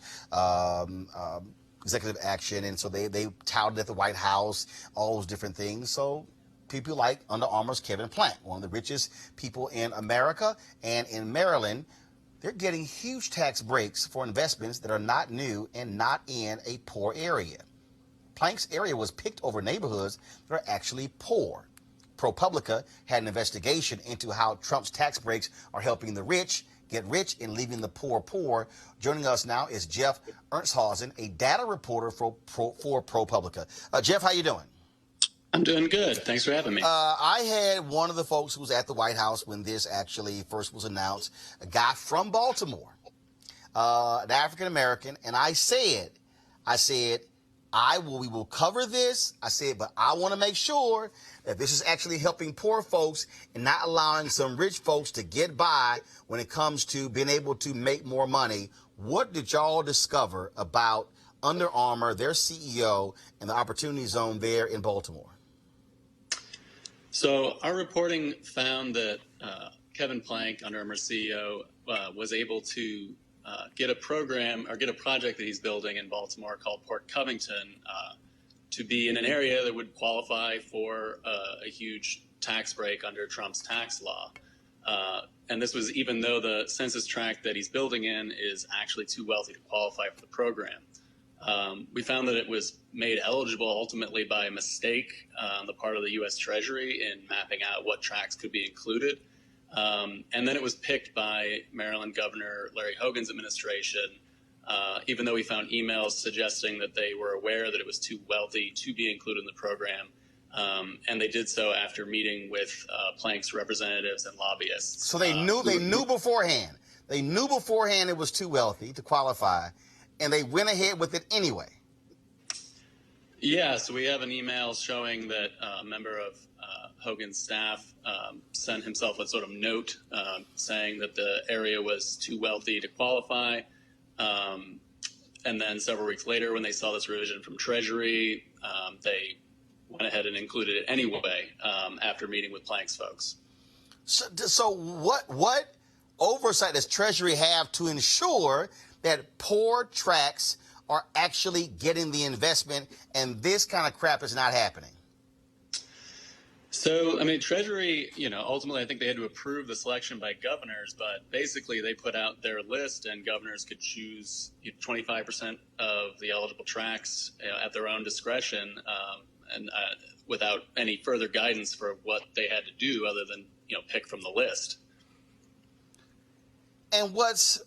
executive action, and so they touted at the White House all those different things. So people like Under Armour's Kevin Plank, one of the richest people in America and in Maryland, they're getting huge tax breaks for investments that are not new and not in a poor area. Plank's area was picked over neighborhoods that are actually poor. ProPublica had an investigation into how Trump's tax breaks are helping the rich get rich and leaving the poor poor. Joining us now is Jeff Ernstshausen, a data reporter for ProPublica. Jeff, how you doing? I'm doing good. Thanks for having me. I had one of the folks who was at the White House when this actually first was announced, a guy from Baltimore, an African-American, and I said, we will cover this. I said, but I want to make sure that this is actually helping poor folks and not allowing some rich folks to get by when it comes to being able to make more money. What did y'all discover about Under Armour, their CEO, and the Opportunity Zone there in Baltimore? So our reporting found that Kevin Plank, Under Armour CEO, was able to get a program or get a project that he's building in Baltimore called Port Covington to be in an area that would qualify for a huge tax break under Trump's tax law. And this was even though the census tract that he's building in is actually too wealthy to qualify for the program. We found that it was made eligible ultimately by a mistake on the part of the U.S. Treasury in mapping out what tracts could be included. And then it was picked by Maryland Governor Larry Hogan's administration, even though we found emails suggesting that they were aware that it was too wealthy to be included in the program. And they did so after meeting with Plank's representatives and lobbyists. So they knew beforehand. They knew beforehand it was too wealthy to qualify, and they went ahead with it anyway. Yeah, so we have an email showing that a member of Hogan's staff sent himself a sort of note saying that the area was too wealthy to qualify. And then several weeks later, when they saw this revision from Treasury, they went ahead and included it anyway after meeting with Plank's folks. So what oversight does Treasury have to ensure that poor tracts are actually getting the investment, and this kind of crap is not happening? So, I mean, Treasury, ultimately, I think they had to approve the selection by governors, but basically they put out their list and governors could choose 25% of the eligible tracts at their own discretion, and without any further guidance for what they had to do other than, pick from the list. And what's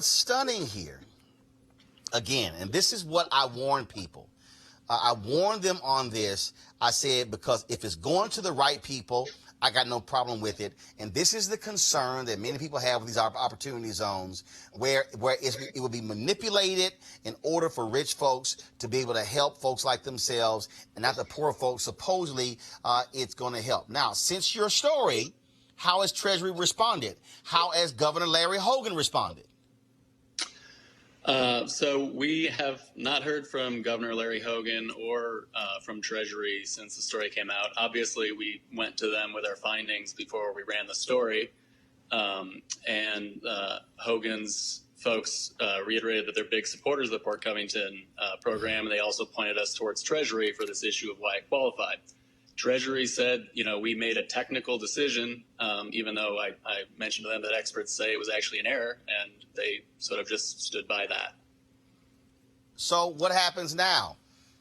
stunning here, again, and this is what I warn people. I warned them on this. I said, because if it's going to the right people, I got no problem with it. And this is the concern that many people have with these opportunity zones, where it will be manipulated in order for rich folks to be able to help folks like themselves, and not the poor folks. Supposedly, it's going to help. Now, since your story, how has Treasury responded? How has Governor Larry Hogan responded? So we have not heard from Governor Larry Hogan or from Treasury since the story came out. Obviously, we went to them with our findings before we ran the story. And Hogan's folks reiterated that they're big supporters of the Port Covington program. And they also pointed us towards Treasury for this issue of why it qualified. Treasury said, we made a technical decision, even though I mentioned to them that experts say it was actually an error, and they sort of just stood by that. So what happens now?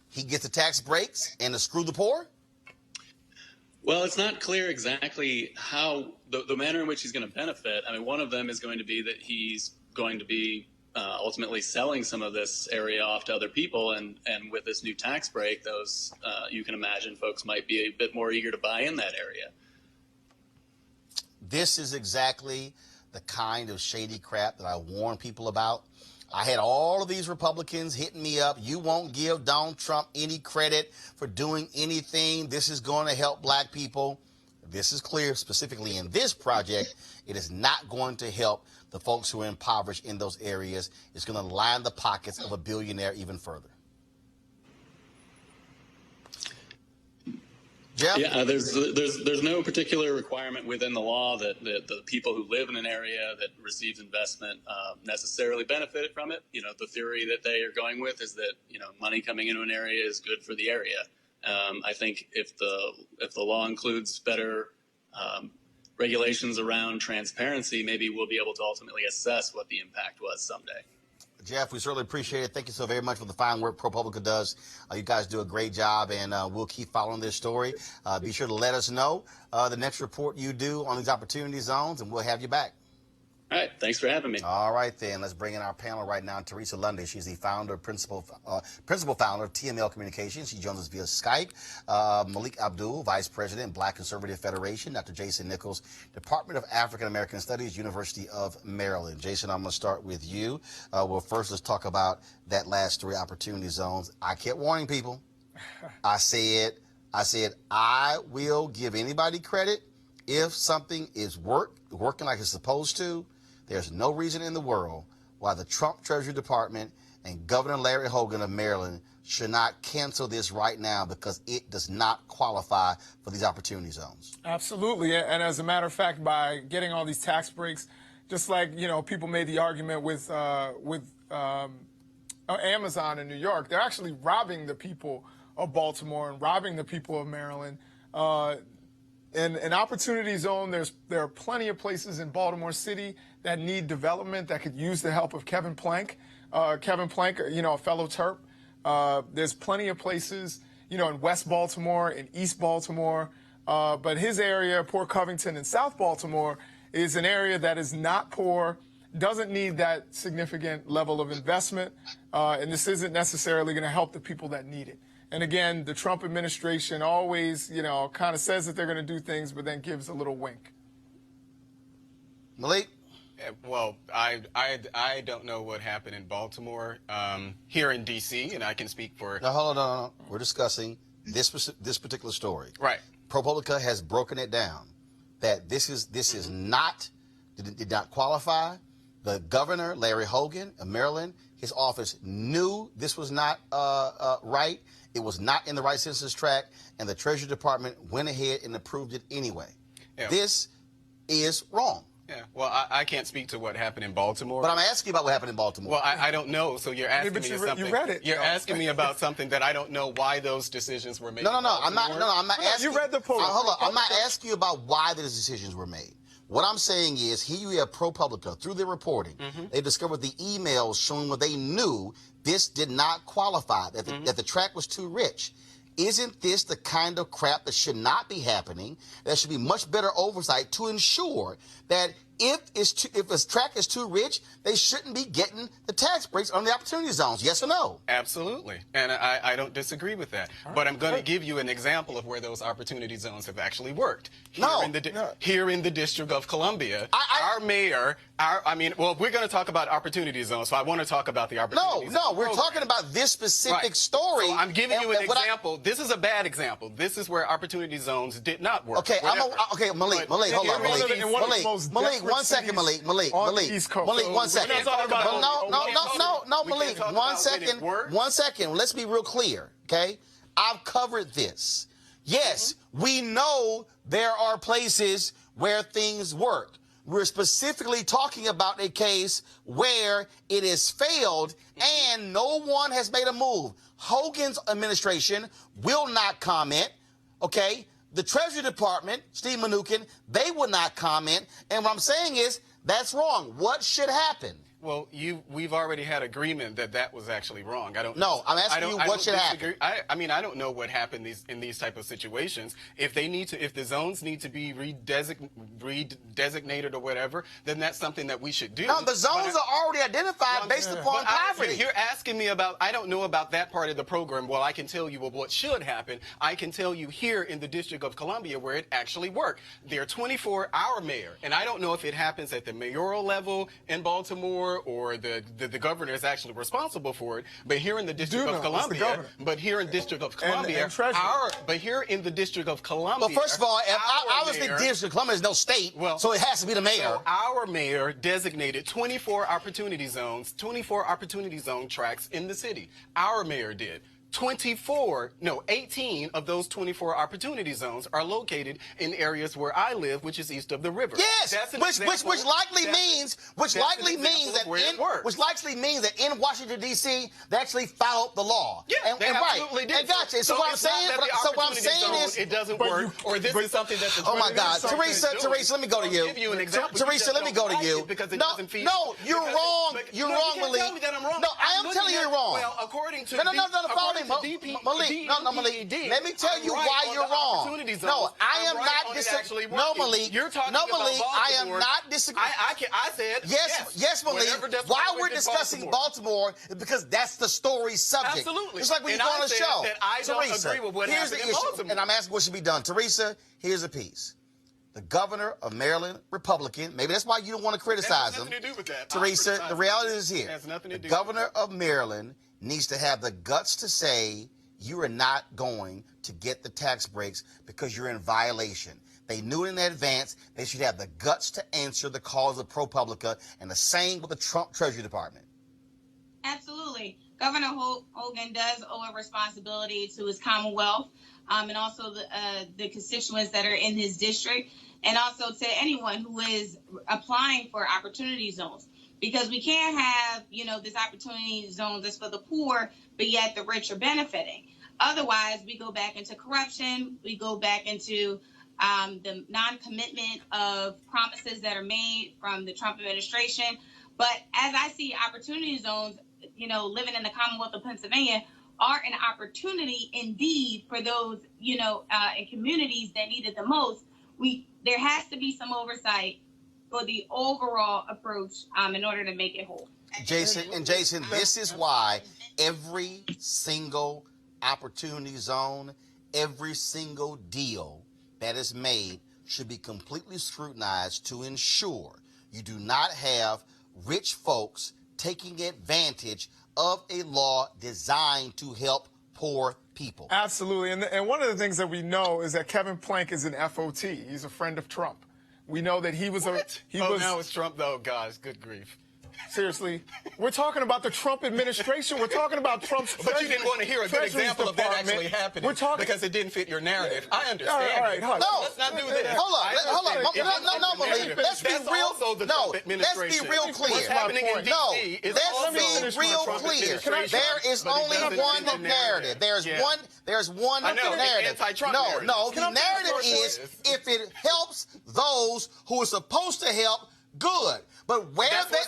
He gets the tax breaks and to screw the poor? Well, it's not clear exactly how the manner in which he's going to benefit. I mean, one of them is going to be that he's going to be ultimately selling some of this area off to other people, and with this new tax break, those you can imagine folks might be a bit more eager to buy in that area. This is exactly the kind of shady crap that I warn people about. I had all of these Republicans hitting me up. You won't give Donald Trump any credit for doing anything. This is going to help black people. This is clear, specifically in this project. It is not going to help the folks who are impoverished in those areas. It's going to line the pockets of a billionaire even further. Jeff? Yeah, there's no particular requirement within the law that the people who live in an area that receives investment necessarily benefited from it. The theory that they are going with is that money coming into an area is good for the area. I think if the law includes better regulations around transparency, maybe we'll be able to ultimately assess what the impact was someday. Jeff, we certainly appreciate it. Thank you so very much for the fine work ProPublica does. You guys do a great job, and we'll keep following this story. Be sure to let us know the next report you do on these opportunity zones, and we'll have you back. All right. Thanks for having me. All right, then. Let's bring in our panel right now. Teresa Lundy. She's the principal founder of TML Communications. She joins us via Skype. Malik Abdul, Vice President, Black Conservative Federation. Dr. Jason Nichols, Department of African American Studies, University of Maryland. Jason, I'm going to start with you. Well, first, let's talk about that last three opportunity zones. I kept warning people. I said, I will give anybody credit if something is working like it's supposed to. There's no reason in the world why the Trump Treasury Department and Governor Larry Hogan of Maryland should not cancel this right now, because it does not qualify for these opportunity zones. Absolutely. And as a matter of fact, by getting all these tax breaks, just like, people made the argument with Amazon in New York, they're actually robbing the people of Baltimore and robbing the people of Maryland. In an opportunity zone, there are plenty of places in Baltimore City that need development that could use the help of Kevin Plank. Kevin Plank, a fellow Terp. There's plenty of places, in West Baltimore, in East Baltimore. But his area, Port Covington and South Baltimore, is an area that is not poor, doesn't need that significant level of investment, and this isn't necessarily going to help the people that need it. And again, the Trump administration always, kind of says that they're going to do things, but then gives a little wink. Malik? Well, I don't know what happened in Baltimore. Here in D.C., and I can speak for... No, hold on. No. We're discussing this particular story. Right. ProPublica has broken it down that this is not, did not qualify. The governor, Larry Hogan of Maryland, his office knew this was not right. It was not in the right census tract, and the Treasury Department went ahead and approved it anyway. Yeah. This is wrong. Yeah. Well, I can't speak to what happened in Baltimore. But I'm asking you about what happened in Baltimore. Well, I don't know. So you're asking but me you something. you read it. You're asking me about something that I don't know why those decisions were made. No, in I'm not. Baltimore. No, I'm not asking. You read the post. Hold on. I'm not asking you about why those decisions were made. What I'm saying is, here you have ProPublica, through their reporting, they discovered the emails showing what they knew this did not qualify, that the track was too rich. Isn't this the kind of crap that should not be happening? There should be much better oversight to ensure that if a track is too rich, they shouldn't be getting the tax breaks on the opportunity zones. Yes or no? Absolutely. And I don't disagree with that. But I'm going to give you an example of where those opportunity zones have actually worked. Here in the District of Columbia, our mayor, well, we're going to talk about opportunity zones, so I want to talk about the opportunity zone we're talking about this specific story. So I'm giving you an example. This is a bad example. This is where opportunity zones did not work. Okay, Malik, hold on, Malik, 1 second, Malik, Malik, 1 second. No, Malik, 1 second. Let's be real clear, okay? I've covered this. Yes, we know there are places where things work. We're specifically talking about a case where it has failed and no one has made a move. Hogan's administration will not comment, okay? The Treasury Department, Steve Mnuchin, they will not comment. And what I'm saying is, that's wrong. What should happen? Well, we've already had agreement that was actually wrong. No, I'm asking you what should happen. I don't know what happened in these type of situations. If the zones need to be redesignated or whatever, then that's something that we should do. No, the zones are already identified based upon poverty. You're asking me about, I don't know about that part of the program. Well, I can tell you what should happen. I can tell you here in the District of Columbia where it actually worked. They're 24-hour mayor, and I don't know if it happens at the mayoral level in Baltimore or the governor is actually responsible for it, but here in the District of Columbia, but here in the District of Columbia, well, first of all, obviously the District of Columbia is no state, so it has to be the mayor. So our mayor designated 24 opportunity zone tracks in the city. Our mayor did. 18 of those 24 opportunity zones are located in areas where I live, which is east of the river. Yes, which likely means that in Washington D.C. they actually followed the law. Yeah, they absolutely did. And gotcha. So what I'm saying is it doesn't work, or this is something that's. Oh my God, Teresa, let me go to you. Give you an example. Teresa, let me go to you. No, you're wrong. You're wrong, Malik. No, I am telling you you're wrong. Well, according to Malik, Malik, let me tell you why you're wrong. No, I am not disagreeing. No, Malik. I am not disagreeing. I said yes, Malik. Why we're discussing Baltimore is because that's the story subject. Absolutely. It's like when you go on a show. I don't agree with what happened in Baltimore. And I'm asking what should be done. Teresa, here's a piece. The governor of Maryland, Republican. Maybe that's why you don't want to criticize him. Nothing to do with that. Teresa, the reality is here. It has nothing to do the governor of Maryland needs to have the guts to say you are not going to get the tax breaks because you're in violation. They knew it in advance. They should have the guts to answer the calls of ProPublica, and the same with the Trump Treasury Department. Absolutely. Governor Hogan does owe a responsibility to his Commonwealth and also the constituents that are in his district, and also to anyone who is applying for opportunity zones. Because we can't have, this opportunity zones that's for the poor, but yet the rich are benefiting. Otherwise, we go back into corruption. We go back into the non-commitment of promises that are made from the Trump administration. But as I see opportunity zones, living in the Commonwealth of Pennsylvania are an opportunity indeed for those, in communities that need it the most. There has to be some oversight for the overall approach in order to make it whole. Jason, this is why every single opportunity zone, every single deal that is made should be completely scrutinized to ensure you do not have rich folks taking advantage of a law designed to help poor people. Absolutely. And one of the things that we know is that Kevin Plank is an FOT. He's a friend of Trump. We know that he was now it's Trump, though, guys. Good grief. Seriously. We're talking about the Trump administration. We're talking about Trump's But you didn't want to hear a good example of that actually happening because it didn't fit your narrative. I understand. All right, hush. No, let's not do that. Hold on. No, Malik. Let's be real. Let's be real clear. What's happening in D.C. is Let's be real clear. There is only one narrative. There's one narrative. No, the narrative is if it helps those who are supposed to help, good. But where there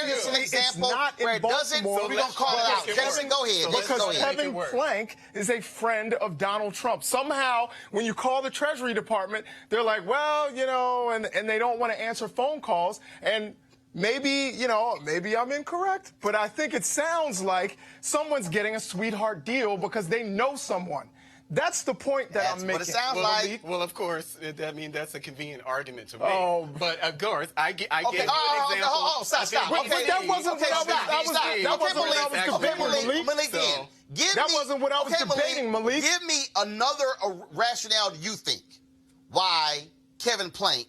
is an example where it doesn't, so we're going to call it out. Jason, go ahead. Because Kevin Plank is a friend of Donald Trump. Somehow, when you call the Treasury Department, they're like, well, you know, and they don't want to answer phone calls. And maybe, you know, maybe I'm incorrect, but I think it sounds like someone's getting a sweetheart deal because they know someone. That's the point that I'm making. What it sounds like. Well, of course, I mean, that's a convenient argument to make. Oh. But of course, I gave you an example. Stop. But that wasn't what I was debating, Malik. That wasn't what I was debating, Malik. Give me another rationale you think why Kevin Plank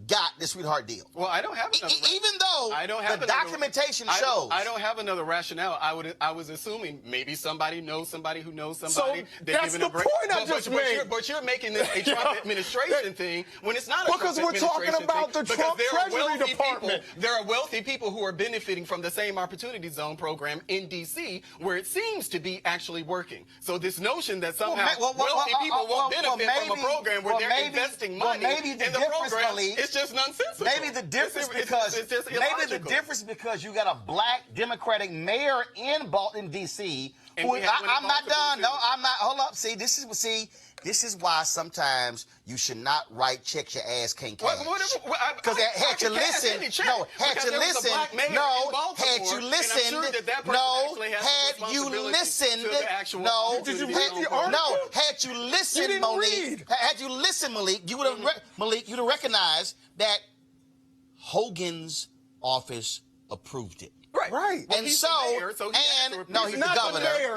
got the sweetheart deal. Well, I don't have another. Even though the documentation shows. I don't have another rationale. I was assuming maybe somebody knows somebody who knows somebody. So that's the point I just made. But you're making this a Trump administration thing when it's not a Trump administration thing. Because we're talking about the Trump Treasury Department. There are wealthy people who are benefiting from the same Opportunity Zone program in D.C. where it seems to be actually working. So this notion that somehow wealthy people won't benefit from a program where they're investing money in the program, it's just nonsensical. Maybe the difference because you got a black Democratic mayor in D.C. who I'm not done. No, I'm not. Hold up. This is why sometimes you should not write checks your ass can't cash. Because had you listened, Malik, you would have recognized that Hogan's office approved it. Right. Well, he's the governor.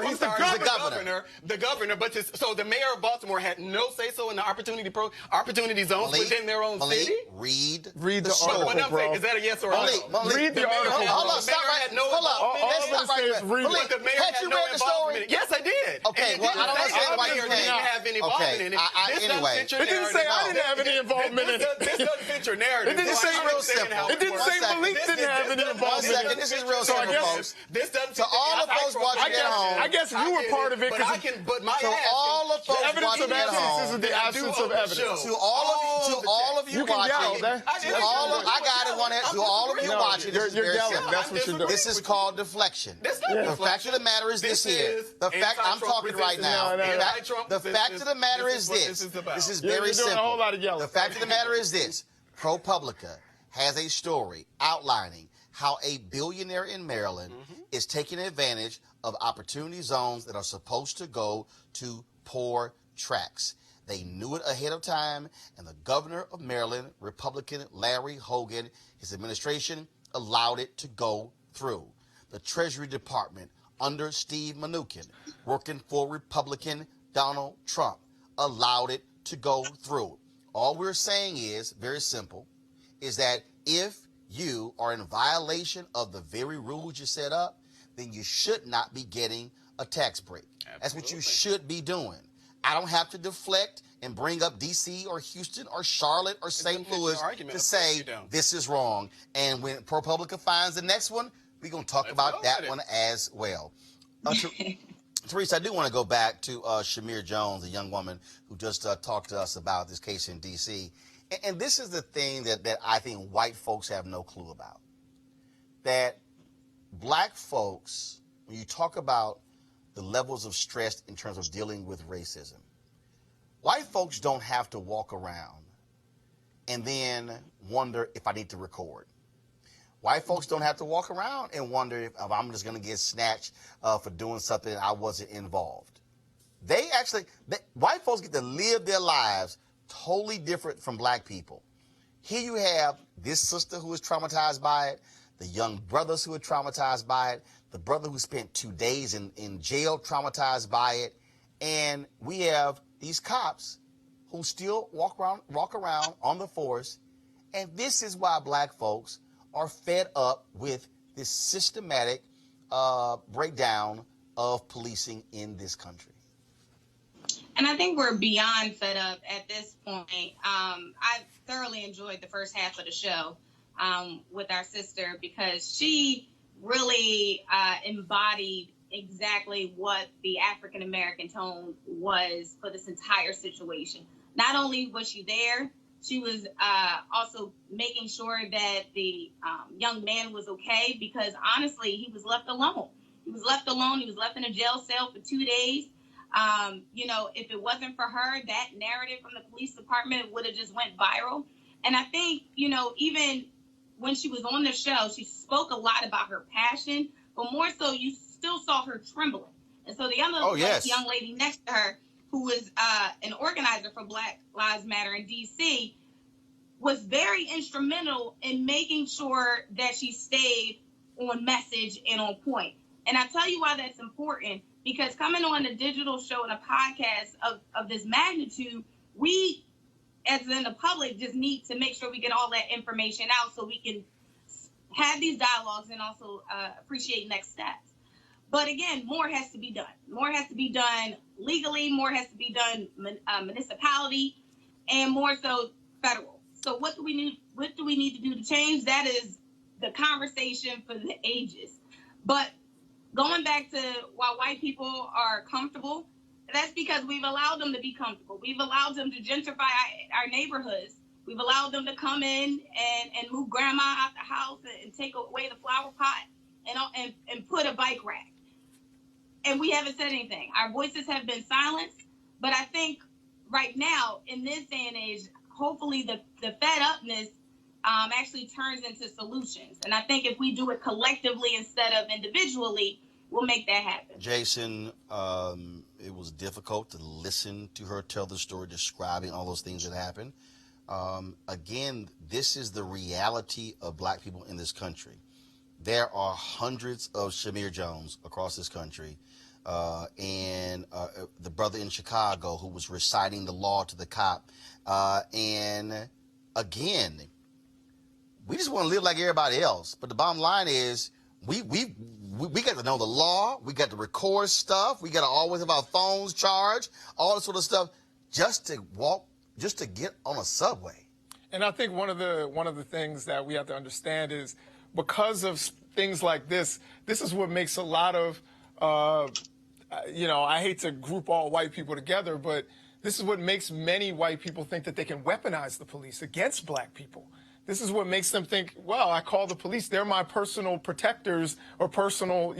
He's the governor. The governor. But so the mayor of Baltimore had no say so in the opportunity zones within their own city. Read the article, But I'm saying, is that a yes or a no? Read the article. Hold on, stop right there. Hold up. Let's stop right there. Malik, had you read the story? Yes, I did. Okay. Well, I don't understand why you didn't have any involvement in it. Anyway, it didn't say I didn't have any involvement in it. This doesn't fit your narrative. It didn't say real simple. It didn't say Malik didn't have any involvement in it. This is real simple, folks. This doesn't. To all the folks watching at home, I guess you were part of it. To all the folks watching at home, this is the absence of evidence. To all of you watching, to all of you watching, this is very simple. That's what you're doing. This is called deflection. The fact of the matter is this here. The fact I'm talking right now. The fact of the matter is this. This is very simple. The fact of the matter is this. ProPublica has a story outlining how a billionaire in Maryland is taking advantage of opportunity zones that are supposed to go to poor tracts. They knew it ahead of time, and the governor of Maryland, Republican Larry Hogan, his administration allowed it to go through. The Treasury Department under Steve Mnuchin, working for Republican Donald Trump, allowed it to go through. All we're saying is, very simple, is that if you are in violation of the very rules you set up, then you should not be getting a tax break. Absolutely. That's what you should be doing. I don't have to deflect and bring up D.C. or Houston or Charlotte or St. Louis to say this is wrong. And when ProPublica finds the next one, we're going to talk about that one as well. Teresa, I do want to go back to Shamir Jones, a young woman who just talked to us about this case in D.C. And this is the thing that I think white folks have no clue about. That black folks, when you talk about the levels of stress in terms of dealing with racism, white folks don't have to walk around and then wonder if I need to record. White folks don't have to walk around and wonder if I'm just going to get snatched for doing something I wasn't involved. White folks get to live their lives totally different from black people. Here you have this sister who is traumatized by it, the young brothers who are traumatized by it, the brother who spent 2 days in jail traumatized by it, and we have these cops who still walk around on the force, and this is why black folks are fed up with this systematic breakdown of policing in this country. And I think we're beyond fed up at this point. I thoroughly enjoyed the first half of the show with our sister because she really embodied exactly what the African-American tone was for this entire situation. Not only was she there, she was also making sure that the young man was okay because honestly, he was left alone. He was left alone. He was left in a jail cell for 2 days. You know, if it wasn't for her, that narrative from the police department would have just went viral. And I think, you know, even when she was on the show, she spoke a lot about her passion, but more so you still saw her trembling. And so the other young lady next to her, who was an organizer for Black Lives Matter in D.C., was very instrumental in making sure that she stayed on message and on point. And I tell you why that's important, because coming on a digital show and a podcast of this magnitude, we, as in the public, just need to make sure we get all that information out so we can have these dialogues and also appreciate next steps. But again, more has to be done. More has to be done legally, more has to be done municipality, and more so federal. So what do we need to do to change? That is the conversation for the ages. But going back to why white people are comfortable, that's because we've allowed them to be comfortable. We've allowed them to gentrify our neighborhoods. We've allowed them to come in and move grandma out the house and take away the flower pot and put a bike rack. And we haven't said anything. Our voices have been silenced. But I think right now, in this day and age, hopefully the fed upness actually turns into solutions. And I think if we do it collectively instead of individually, we'll make that happen. Jason, it was difficult to listen to her tell the story, describing all those things that happened. Again, this is the reality of Black people in this country. There are hundreds of Shamir Jones across this country, and the brother in Chicago who was reciting the law to the cop. And again, we just want to live like everybody else. But the bottom line is we got to know the law. We got to record stuff. We got to always have our phones charged, all this sort of stuff, just to get on a subway. And I think one of the things that we have to understand is because of things like this is what makes a lot of, I hate to group all white people together, but this is what makes many white people think that they can weaponize the police against Black people. This is what makes them think, well, I call the police, they're my personal protectors or personal,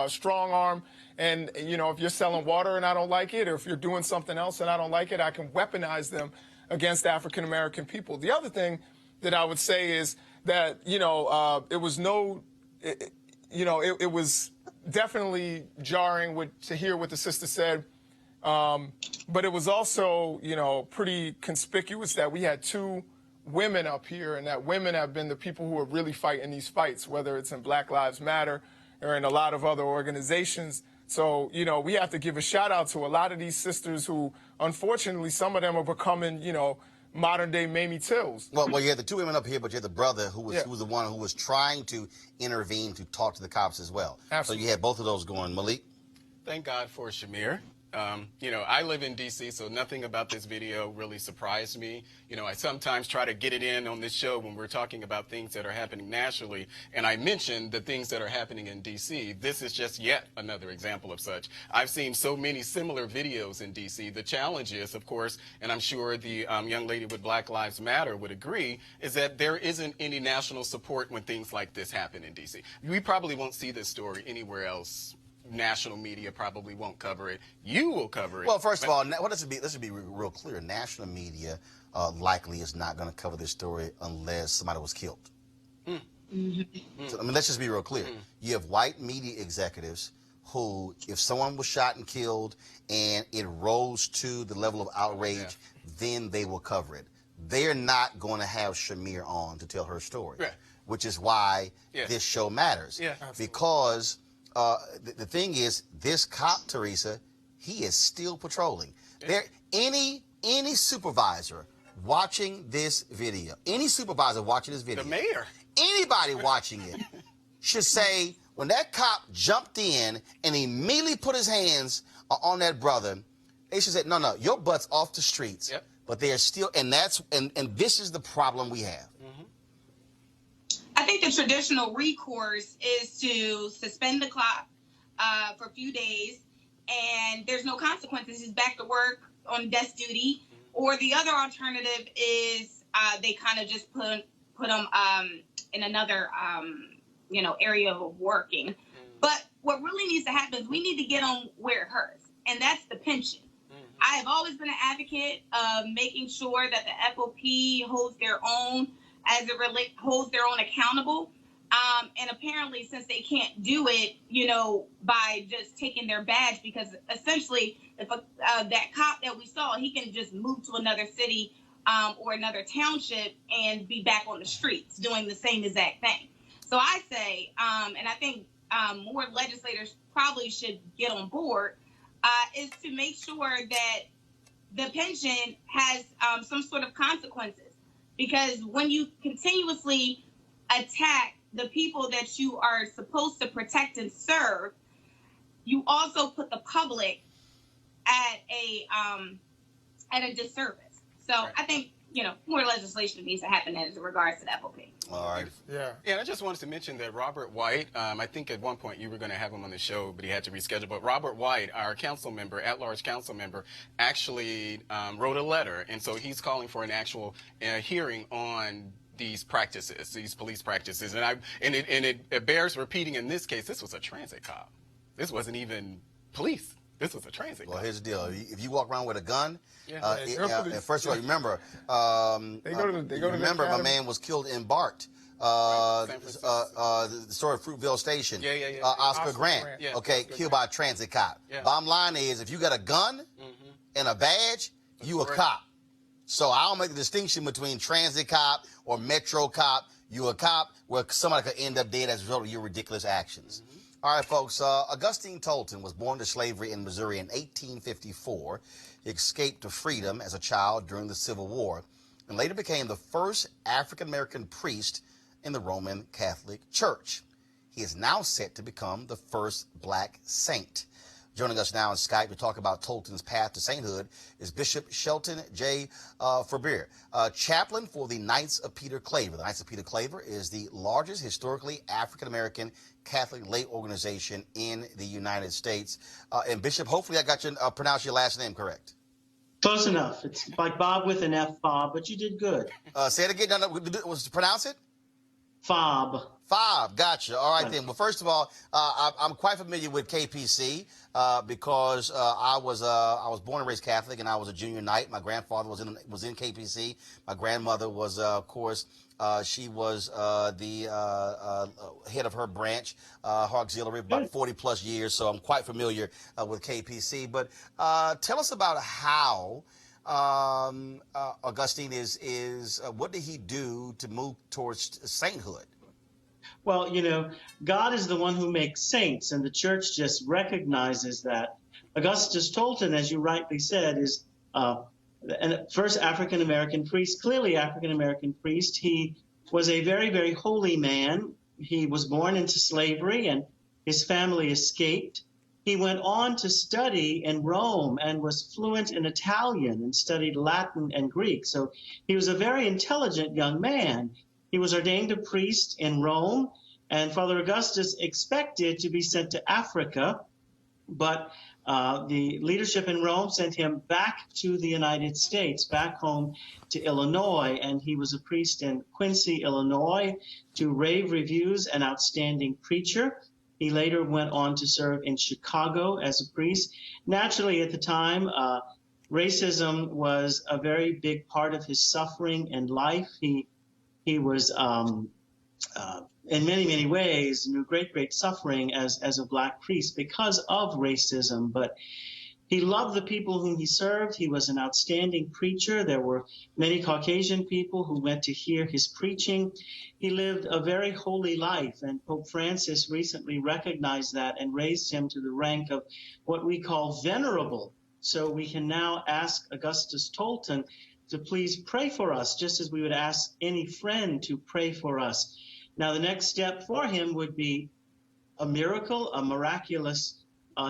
strong arm. And, if you're selling water and I don't like it, or if you're doing something else and I don't like it, I can weaponize them against African-American people. The other thing that I would say is that, it was definitely jarring to hear what the sister said. But it was also, pretty conspicuous that we had two women up here, and that women have been the people who are really fighting these fights, whether it's in Black Lives Matter or in a lot of other organizations. So, we have to give a shout out to a lot of these sisters who, unfortunately, some of them are becoming, modern day Mamie Tills. Well, you had the two women up here, but you had the brother who was the one who was trying to intervene to talk to the cops as well. Absolutely. So you had both of those going. Malik? Thank God for Shamir. I live in D.C., so nothing about this video really surprised me. I sometimes try to get it in on this show when we're talking about things that are happening nationally, and I mentioned the things that are happening in D.C. This is just yet another example of such. I've seen so many similar videos in D.C. The challenge is, of course, and I'm sure the young lady with Black Lives Matter would agree, is that there isn't any national support when things like this happen in D.C. We probably won't see this story anywhere else. National media probably won't cover it. You will cover it. Well, first of all, let's be real clear. National media likely is not going to cover this story unless somebody was killed. So, let's just be real clear. You have white media executives who, if someone was shot and killed and it rose to the level of outrage, then they will cover it. They're not going to have Shamir on to tell her story, which is why this show matters. Because the thing is, this cop, Teresa, he is still patrolling. There, any supervisor watching this video, any supervisor watching this video, The mayor. anybody watching it should say, when that cop jumped in and immediately put his hands on that brother, they should say, no, your butt's off the streets. Yep. But they're still, and this is the problem we have. I think the traditional recourse is to suspend the clock for a few days, and there's no consequences. He's back to work on desk duty. Or the other alternative is they kind of just put him in another area of working. But what really needs to happen is we need to get on where it hurts, and that's the pension. I have always been an advocate of making sure that the FOP holds their own holds their own accountable. And apparently, since they can't do it, by just taking their badge, because essentially, if that cop that we saw, he can just move to another city or another township and be back on the streets doing the same exact thing. So I say, and I think more legislators probably should get on board, is to make sure that the pension has some sort of consequences. Because when you continuously attack the people that you are supposed to protect and serve, you also put the public at a disservice. So right. I think more legislation needs to happen as regards to the FOP. All right. Yeah. And I just wanted to mention that Robert White, I think at one point you were going to have him on the show, but he had to reschedule. But Robert White, our council member, at-large council member, actually wrote a letter. And so he's calling for an actual hearing on these practices, these police practices. And it bears repeating in this case, this was a transit cop. This wasn't even police. This was a transit cop. Well, here's the deal. If you walk around with a gun, first of all, remember, my man was killed in Bart. The story of Fruitville Station. Oscar Grant. Killed by a transit cop. Yeah. Bottom line is, if you got a gun and a badge, you a cop. So I don't make the distinction between transit cop or metro cop. You a cop where somebody could end up dead as a result of your ridiculous actions. All right, folks. Augustine Tolton was born to slavery in Missouri in 1854. He escaped to freedom as a child during the Civil War and later became the first African-American priest in the Roman Catholic Church. He is now set to become the first black saint. Joining us now on Skype to talk about Tolton's path to sainthood is Bishop Shelton J. Faber, chaplain for the Knights of Peter Claver. The Knights of Peter Claver is the largest historically African-American Catholic lay organization in the United States. And Bishop, hopefully I got you pronounce your last name correct. Close enough. It's like Bob with an F, Bob, but you did good. Say it again. Was pronounce it? Fob. Gotcha. All right, then. Well, first of all, I'm quite familiar with KPC because I was born and raised Catholic, and I was a junior knight. My grandfather was in KPC. My grandmother was, of course, she was the head of her branch, her auxiliary, about 40 plus years. So I'm quite familiar with KPC. But tell us about how Augustine is what did he do to move towards sainthood? Well, God is the one who makes saints, and the church just recognizes that. Augustus Tolton, as you rightly said, is the first African-American priest, clearly African-American priest. He was a very, very holy man. He was born into slavery, and his family escaped. He went on to study in Rome and was fluent in Italian and studied Latin and Greek. So he was a very intelligent young man. He was ordained a priest in Rome, and Father Augustus expected to be sent to Africa, but the leadership in Rome sent him back to the United States, back home to Illinois, and he was a priest in Quincy, Illinois, to rave reviews, an outstanding preacher. He later went on to serve in Chicago as a priest. Naturally, at the time, racism was a very big part of his suffering and life. He was, in many, many ways, knew great suffering as a black priest because of racism. But he loved the people whom he served. He was an outstanding preacher. There were many Caucasian people who went to hear his preaching. He lived a very holy life, and Pope Francis recently recognized that and raised him to the rank of what we call venerable. So we can now ask Augustus Tolton to please pray for us, just as we would ask any friend to pray for us. Now, the next step for him would be a miracle, a miraculous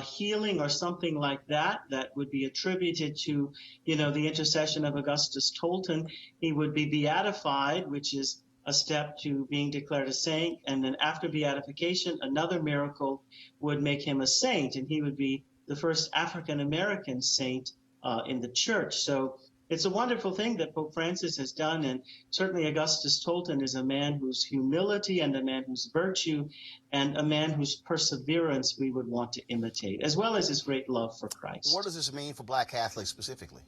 healing or something like that, that would be attributed to, the intercession of Augustus Tolton. He would be beatified, which is a step to being declared a saint. And then after beatification, another miracle would make him a saint, and he would be the first African-American saint in the church. So it's a wonderful thing that Pope Francis has done, and certainly Augustus Tolton is a man whose humility and a man whose virtue and a man whose perseverance we would want to imitate, as well as his great love for Christ. What does this mean for Black Catholics specifically?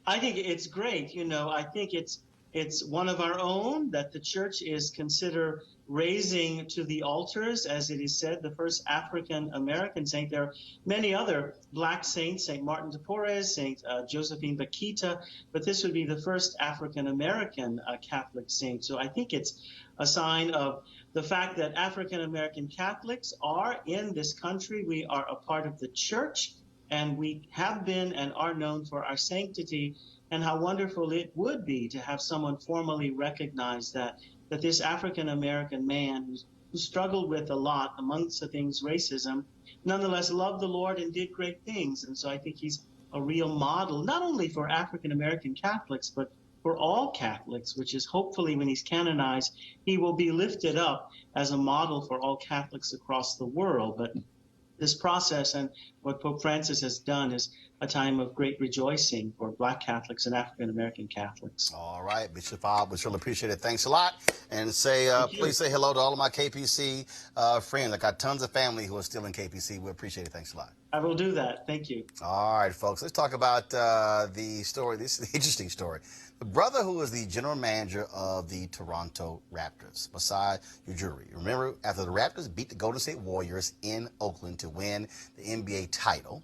I think it's great. I think it's one of our own that the church is consider raising to the altars, as it is said, the first African-American saint. There are many other Black saints, St. Martin de Porres, St. Josephine Bakhita, but this would be the first African-American Catholic saint. So I think it's a sign of the fact that African-American Catholics are in this country. We are a part of the church, and we have been and are known for our sanctity, and how wonderful it would be to have someone formally recognize that this African-American man who struggled with a lot, amongst the things racism, nonetheless loved the Lord and did great things. And so I think he's a real model, not only for African-American Catholics, but for all Catholics, which is hopefully when he's canonized, he will be lifted up as a model for all Catholics across the world. But this process and what Pope Francis has done is a time of great rejoicing for Black Catholics and African-American Catholics. All right, Bishop Bob, we surely appreciate it. Thanks a lot. And please say hello to all of my KPC friends. I got tons of family who are still in KPC. We appreciate it. Thanks a lot. I will do that. Thank you. All right, folks, let's talk about the story. This is an interesting story. The brother who is the general manager of the Toronto Raptors, Masai Ujiri. Remember, after the Raptors beat the Golden State Warriors in Oakland to win the NBA title,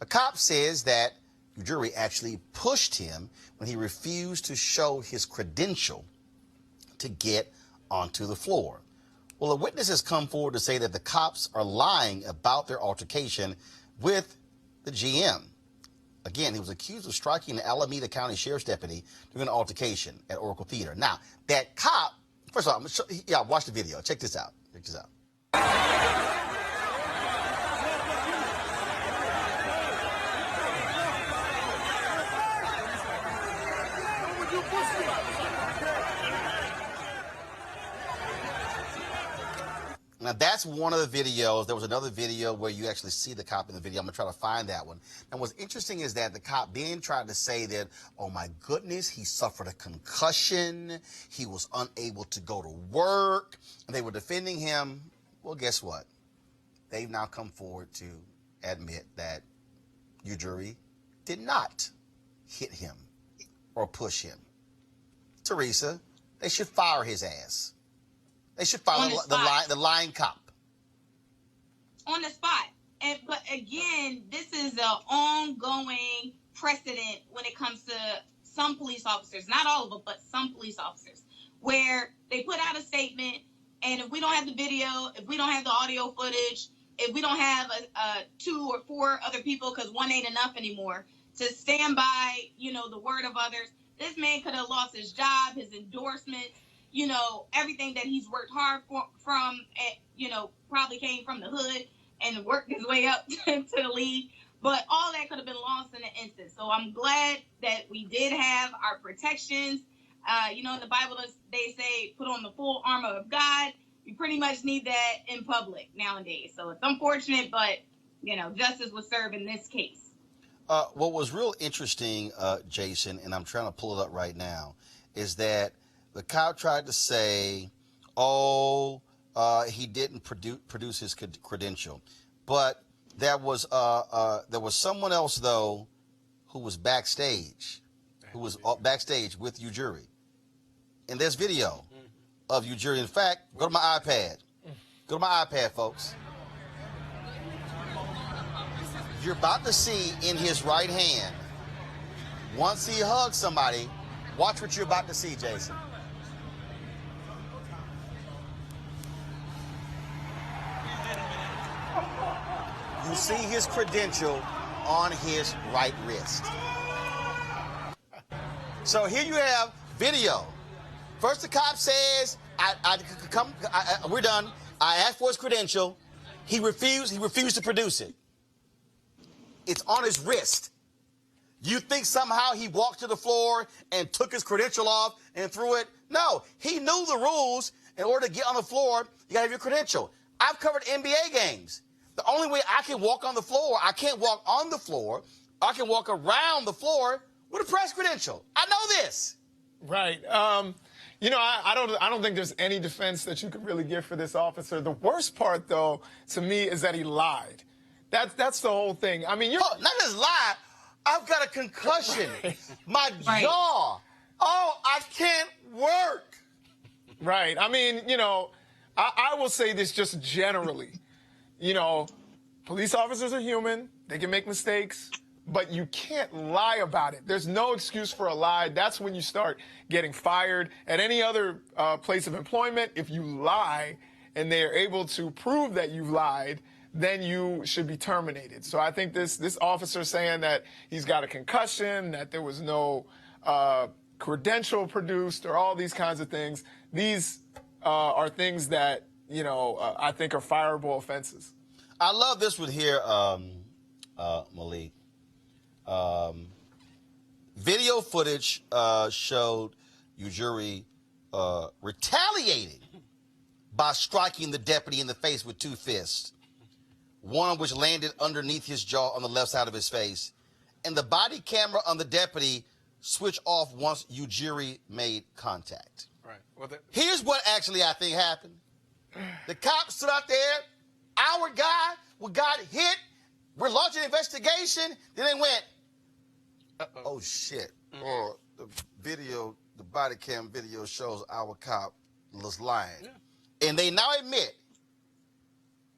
a cop says that Ujiri actually pushed him when he refused to show his credential to get onto the floor. Well, a witness has come forward to say that the cops are lying about their altercation with the GM. Again, he was accused of striking an Alameda County Sheriff's deputy during an altercation at Oracle Theater. Now, that cop, first of all, watch the video. Check this out. Check this out. Now, that's one of the videos. There was another video where you actually see the cop in the video. I'm going to try to find that one. And what's interesting is that the cop then tried to say that, oh, my goodness, he suffered a concussion. He was unable to go to work. And they were defending him. Well, guess what? They've now come forward to admit that Ujiri did not hit him or push him. Teresa, they should fire his ass. They should fire the lying cop. On the spot. But again, this is an ongoing precedent when it comes to some police officers, not all of them, but some police officers, where they put out a statement, and if we don't have the video, if we don't have the audio footage, if we don't have 2 or 4 other people, because one ain't enough anymore, to stand by, the word of others, this man could have lost his job, his endorsements, everything that he's worked hard from, probably came from the hood and worked his way up to the league. But all that could have been lost in an instant. So I'm glad that we did have our protections. In the Bible, they say, put on the full armor of God. You pretty much need that in public nowadays. So it's unfortunate, but, justice was served in this case. What was real interesting, Jason, and I'm trying to pull it up right now, is that the cop tried to say, he didn't produce his credential. But there was someone else, though, who was backstage, with Ujiri. And there's video of Ujiri. In fact, go to my iPad. Go to my iPad, folks. You're about to see in his right hand, once he hugs somebody, watch what you're about to see, Jason. You see his credential on his right wrist. So here you have video. First, the cop says, we're done. I asked for his credential. He refused to produce it. It's on his wrist. You think somehow he walked to the floor and took his credential off and threw it? No, he knew the rules. In order to get on the floor, you gotta have your credential. I've covered NBA games. The only way I can walk on the floor, I can't walk on the floor. I can walk around the floor with a press credential. I know this. Right. You know, I don't think there's any defense that you could really give for this officer. The worst part, though, to me, is that he lied. That's the whole thing. I mean, not just lie. I've got a concussion. My jaw. Oh, I can't work. Right. I mean, you know, I will say this just generally. You know, police officers are human. They can make mistakes. But you can't lie about it. There's no excuse for a lie. That's when you start getting fired. At any other place of employment, if you lie and they are able to prove that you've lied, then you should be terminated. So I think this officer saying that he's got a concussion, that there was no credential produced, or all these kinds of things, these are things that, you know, I think are fireable offenses. I love this one here, Malik. Video footage showed Ujiri retaliating by striking the deputy in the face with two fists, one of which landed underneath his jaw on the left side of his face, and the body camera on the deputy switched off once Ujiri made contact. Right. Well, here's what actually I think happened. The cops stood out there, our guy got hit, we're launching an investigation, then they went, oh shit. Or the body cam video shows our cop was lying. Yeah. And they now admit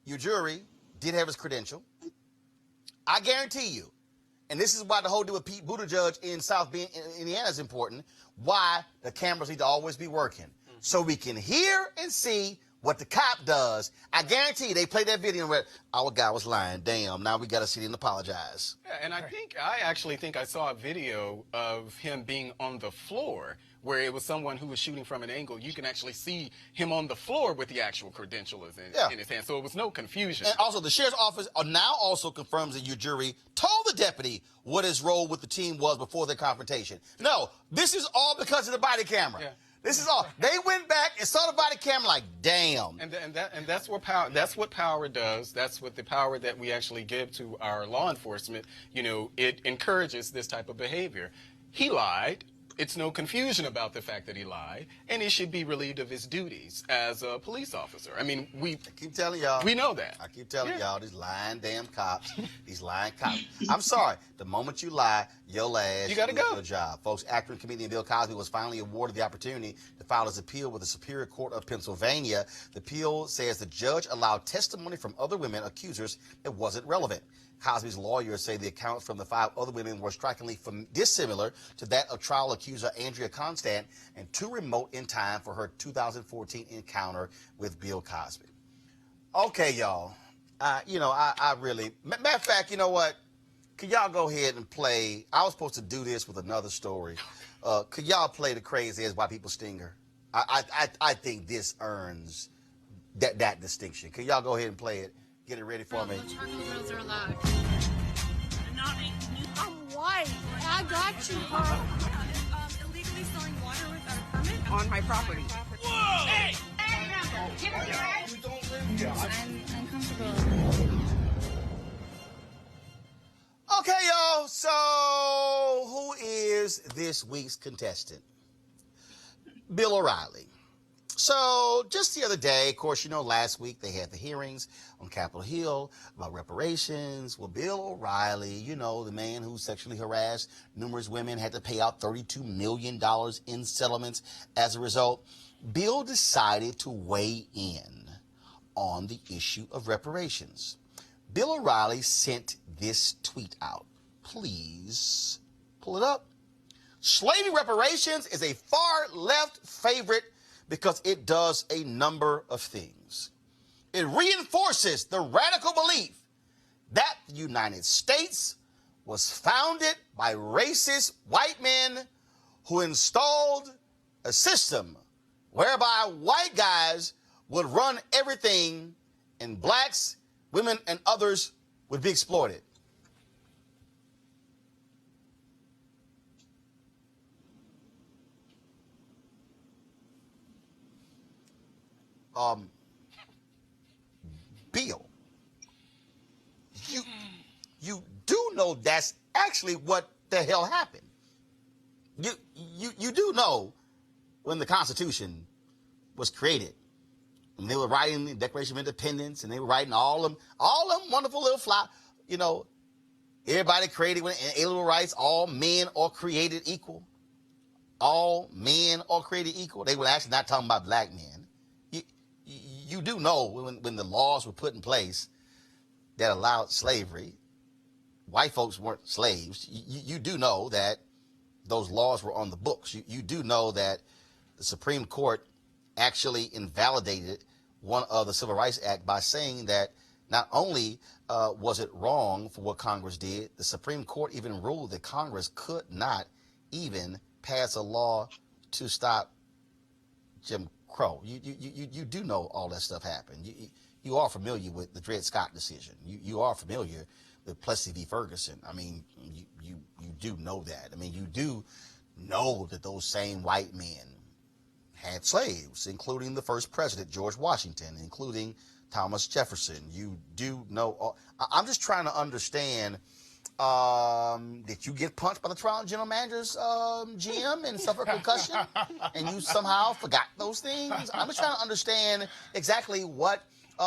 Ujiri did have his credential. I guarantee you, and this is why the whole deal with Pete Buttigieg in South Bend, Indiana is important, why the cameras need to always be working. So we can hear and see what the cop does. I guarantee you, they played that video and went, our guy was lying. Damn, now we got to sit and apologize. Yeah, and I actually think I saw a video of him being on the floor where it was someone who was shooting from an angle. You can actually see him on the floor with the actual credential in his hand. So it was no confusion. And also, the sheriff's office now also confirms that Ujiri told the deputy what his role with the team was before the confrontation. No, this is all because of the body camera. Yeah. This is all. They went back and saw the body camera like, damn. And that's what power. That's what power does. That's what the power that we actually give to our law enforcement. You know, it encourages this type of behavior. He lied. It's no confusion about the fact that he lied, and he should be relieved of his duties as a police officer. I mean, I keep telling y'all. We know that. I keep telling y'all, these lying damn cops, these lying cops. I'm sorry. The moment you lie, your ass, you gotta go. Your job. Folks, actor and comedian Bill Cosby was finally awarded the opportunity to file his appeal with the Superior Court of Pennsylvania. The appeal says the judge allowed testimony from other women accusers that wasn't relevant. Cosby's lawyers say the accounts from the 5 other women were strikingly dissimilar to that of trial accuser Andrea Constant, and too remote in time for her 2014 encounter with Bill Cosby. Okay, y'all. I really... Matter of fact, you know what? Could y'all go ahead and play... I was supposed to do this with another story. Could y'all play the crazy as white people stinger? I think this earns that distinction. Could y'all go ahead and play it? Get it ready for me. Charcoal grills are allowed. I'm white. I got you, bro. Illegally selling water without a permit on my property. Whoa! Hey! I'm uncomfortable. Okay, y'all. So, who is this week's contestant? Bill O'Reilly. So, just the other day, of course, you know, last week they had the hearings on Capitol Hill about reparations. Well, Bill O'Reilly, you know, the man who sexually harassed numerous women, had to pay out $32 million in settlements as a result. Bill decided to weigh in on the issue of reparations. Bill O'Reilly sent this tweet out. Please pull it up. Slavery reparations is a far-left favorite because it does a number of things. It reinforces the radical belief that the United States was founded by racist white men who installed a system whereby white guys would run everything and blacks, women, and others would be exploited. Bill, you do know that's actually what the hell happened. You do know when the Constitution was created, and they were writing the Declaration of Independence, and they were writing all them wonderful little everybody created with inalienable rights, all men are created equal. All men are created equal. They were actually not talking about black men. You do know when the laws were put in place that allowed slavery, white folks weren't slaves. You do know that those laws were on the books. You do know that the Supreme Court actually invalidated one of the Civil Rights Act by saying that not only was it wrong for what Congress did, the Supreme Court even ruled that Congress could not even pass a law to stop Jim Crow. You do know all that stuff happened. You are familiar with the Dred Scott decision. You are familiar with Plessy v. Ferguson. I mean, you do know that. I mean, you do know that those same white men had slaves, including the first president, George Washington, including Thomas Jefferson. You do know. I'm just trying to understand. Did you get punched by the Toronto general manager's GM and suffer concussion, and you somehow forgot those things? I'm just trying to understand exactly what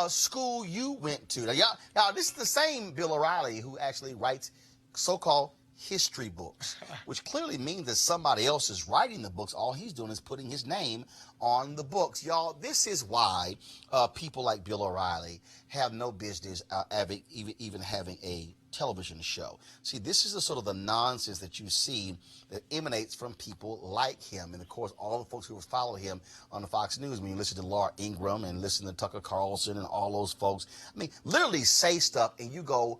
school you went to. Now, this is the same Bill O'Reilly who actually writes so-called history books, which clearly means that somebody else is writing the books. All he's doing is putting his name on the books. Y'all, this is why people like Bill O'Reilly have no business even having a television show. See, this is the sort of the nonsense that you see that emanates from people like him. And of course, all the folks who follow him on the Fox News, when you listen to Laura Ingraham and listen to Tucker Carlson and all those folks, I mean, literally say stuff and you go,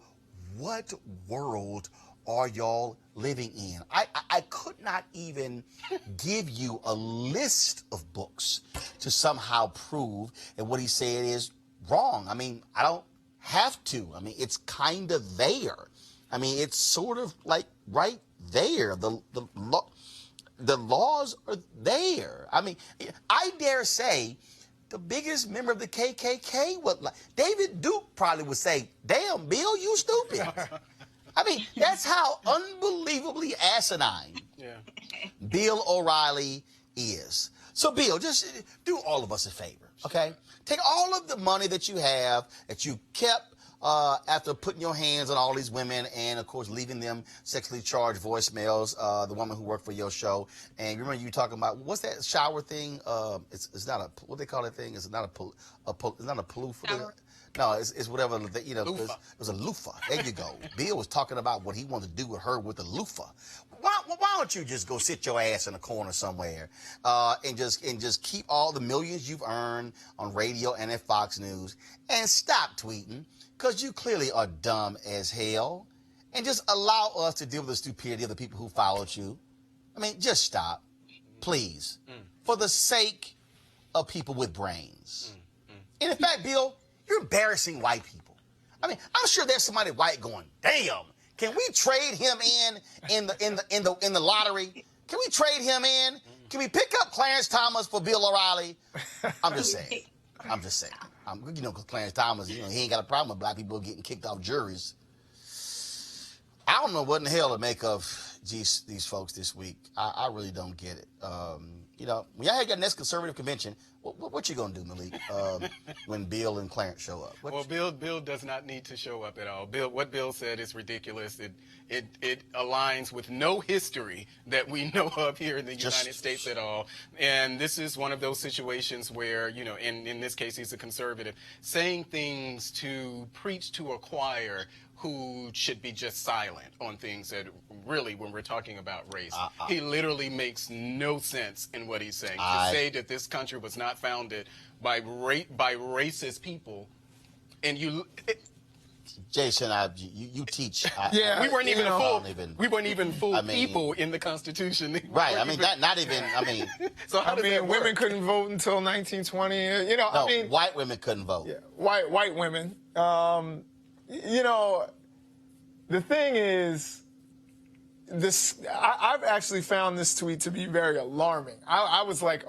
what world are y'all living in? I could not even give you a list of books to somehow prove that what he said is wrong. I mean, I don't have to. I mean, it's kind of there. I mean, it's sort of like right there. The laws are there. I mean, I dare say the biggest member of the KKK would like, David Duke probably would say, damn, Bill, you stupid. I mean, that's how unbelievably asinine Bill O'Reilly is. So, Bill, just do all of us a favor, okay? Take all of the money that you have, that you kept after putting your hands on all these women and, of course, leaving them sexually charged voicemails, the woman who worked for your show. And remember you talking about, what's that shower thing? It's not a, what they call that thing? It's not a pollufa. No, it's whatever, you know, it was a loofah. There you go. Bill was talking about what he wanted to do with her with the loofah. Why don't you just go sit your ass in a corner somewhere and just keep all the millions you've earned on radio and at Fox News and stop tweeting, because you clearly are dumb as hell, and just allow us to deal with the stupidity of the people who followed you. I mean, just stop, please, for the sake of people with brains. And in fact, Bill, you're embarrassing white people. I mean, I'm sure there's somebody white going, damn, can we trade him in the lottery? Can we trade him in? Can we pick up Clarence Thomas for Bill O'Reilly? I'm just saying. You know, because Clarence Thomas, you know, he ain't got a problem with black people getting kicked off juries. I don't know what in the hell to make of these folks this week. I really don't get it. You know, when y'all had your next conservative convention, what you gonna do, Malik, when Bill and Clarence show up? Well, Bill does not need to show up at all. What Bill said is ridiculous. It aligns with no history that we know of here in the United States at all. And this is one of those situations where, you know, in this case, he's a conservative, saying things to preach to a choir who should be just silent on things that really, when we're talking about race, he literally makes no sense in what he's saying. To say that this country was not founded by racist people, and Jason, you teach. Yeah, We weren't even you know, full. even- We weren't even full I mean- people in the Constitution. We Right. I weren't mean, even- not even. I mean, So how I does that mean, work? women couldn't vote until 1920. You know, no, I mean, white women couldn't vote. yeah, white women. You know, the thing is, I've actually found this tweet to be very alarming. I was like,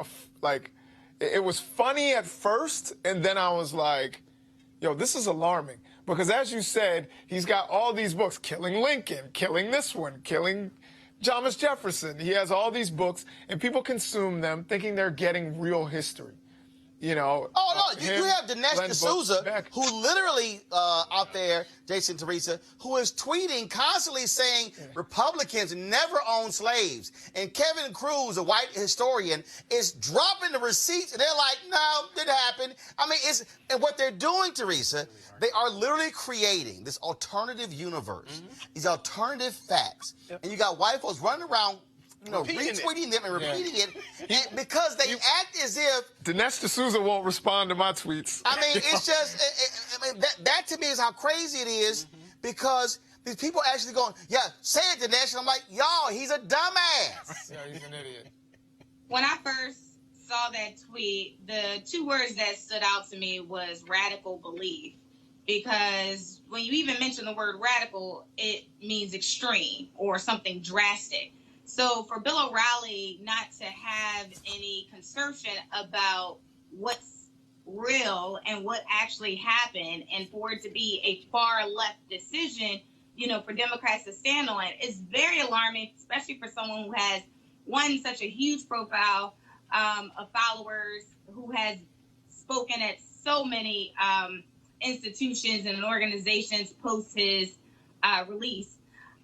it was funny at first, and then I was like, yo, this is alarming. Because as you said, he's got all these books, killing Lincoln, killing this one, killing Thomas Jefferson. He has all these books, and people consume them thinking they're getting real history. You know. Oh no, you have Dinesh Glenn D'Souza, Beck. who literally out there, Jason, Teresa, who is tweeting constantly saying Republicans never owned slaves, and Kevin Cruz, a white historian, is dropping the receipts, and they're like, no, didn't happen. I mean, and what they're doing, Teresa, they are literally creating this alternative universe, these alternative facts, and you got white folks running around, you know, Repeating retweeting them and repeating it, and because they act as if. Dinesh D'Souza won't respond to my tweets. I mean, it's just, I mean, that to me is how crazy it is, because these people actually going, yeah, say it, Dinesh. And I'm like, y'all, he's a dumbass. Yeah, he's an idiot. When I first saw that tweet, the two words that stood out to me was radical belief. Because when you even mention the word radical, it means extreme or something drastic. So for Bill O'Reilly not to have any concertion about what's real and what actually happened, and for it to be a far left decision, you know, for Democrats to stand on, is very alarming, especially for someone who has, one, such a huge profile of followers, who has spoken at so many institutions and organizations post his release.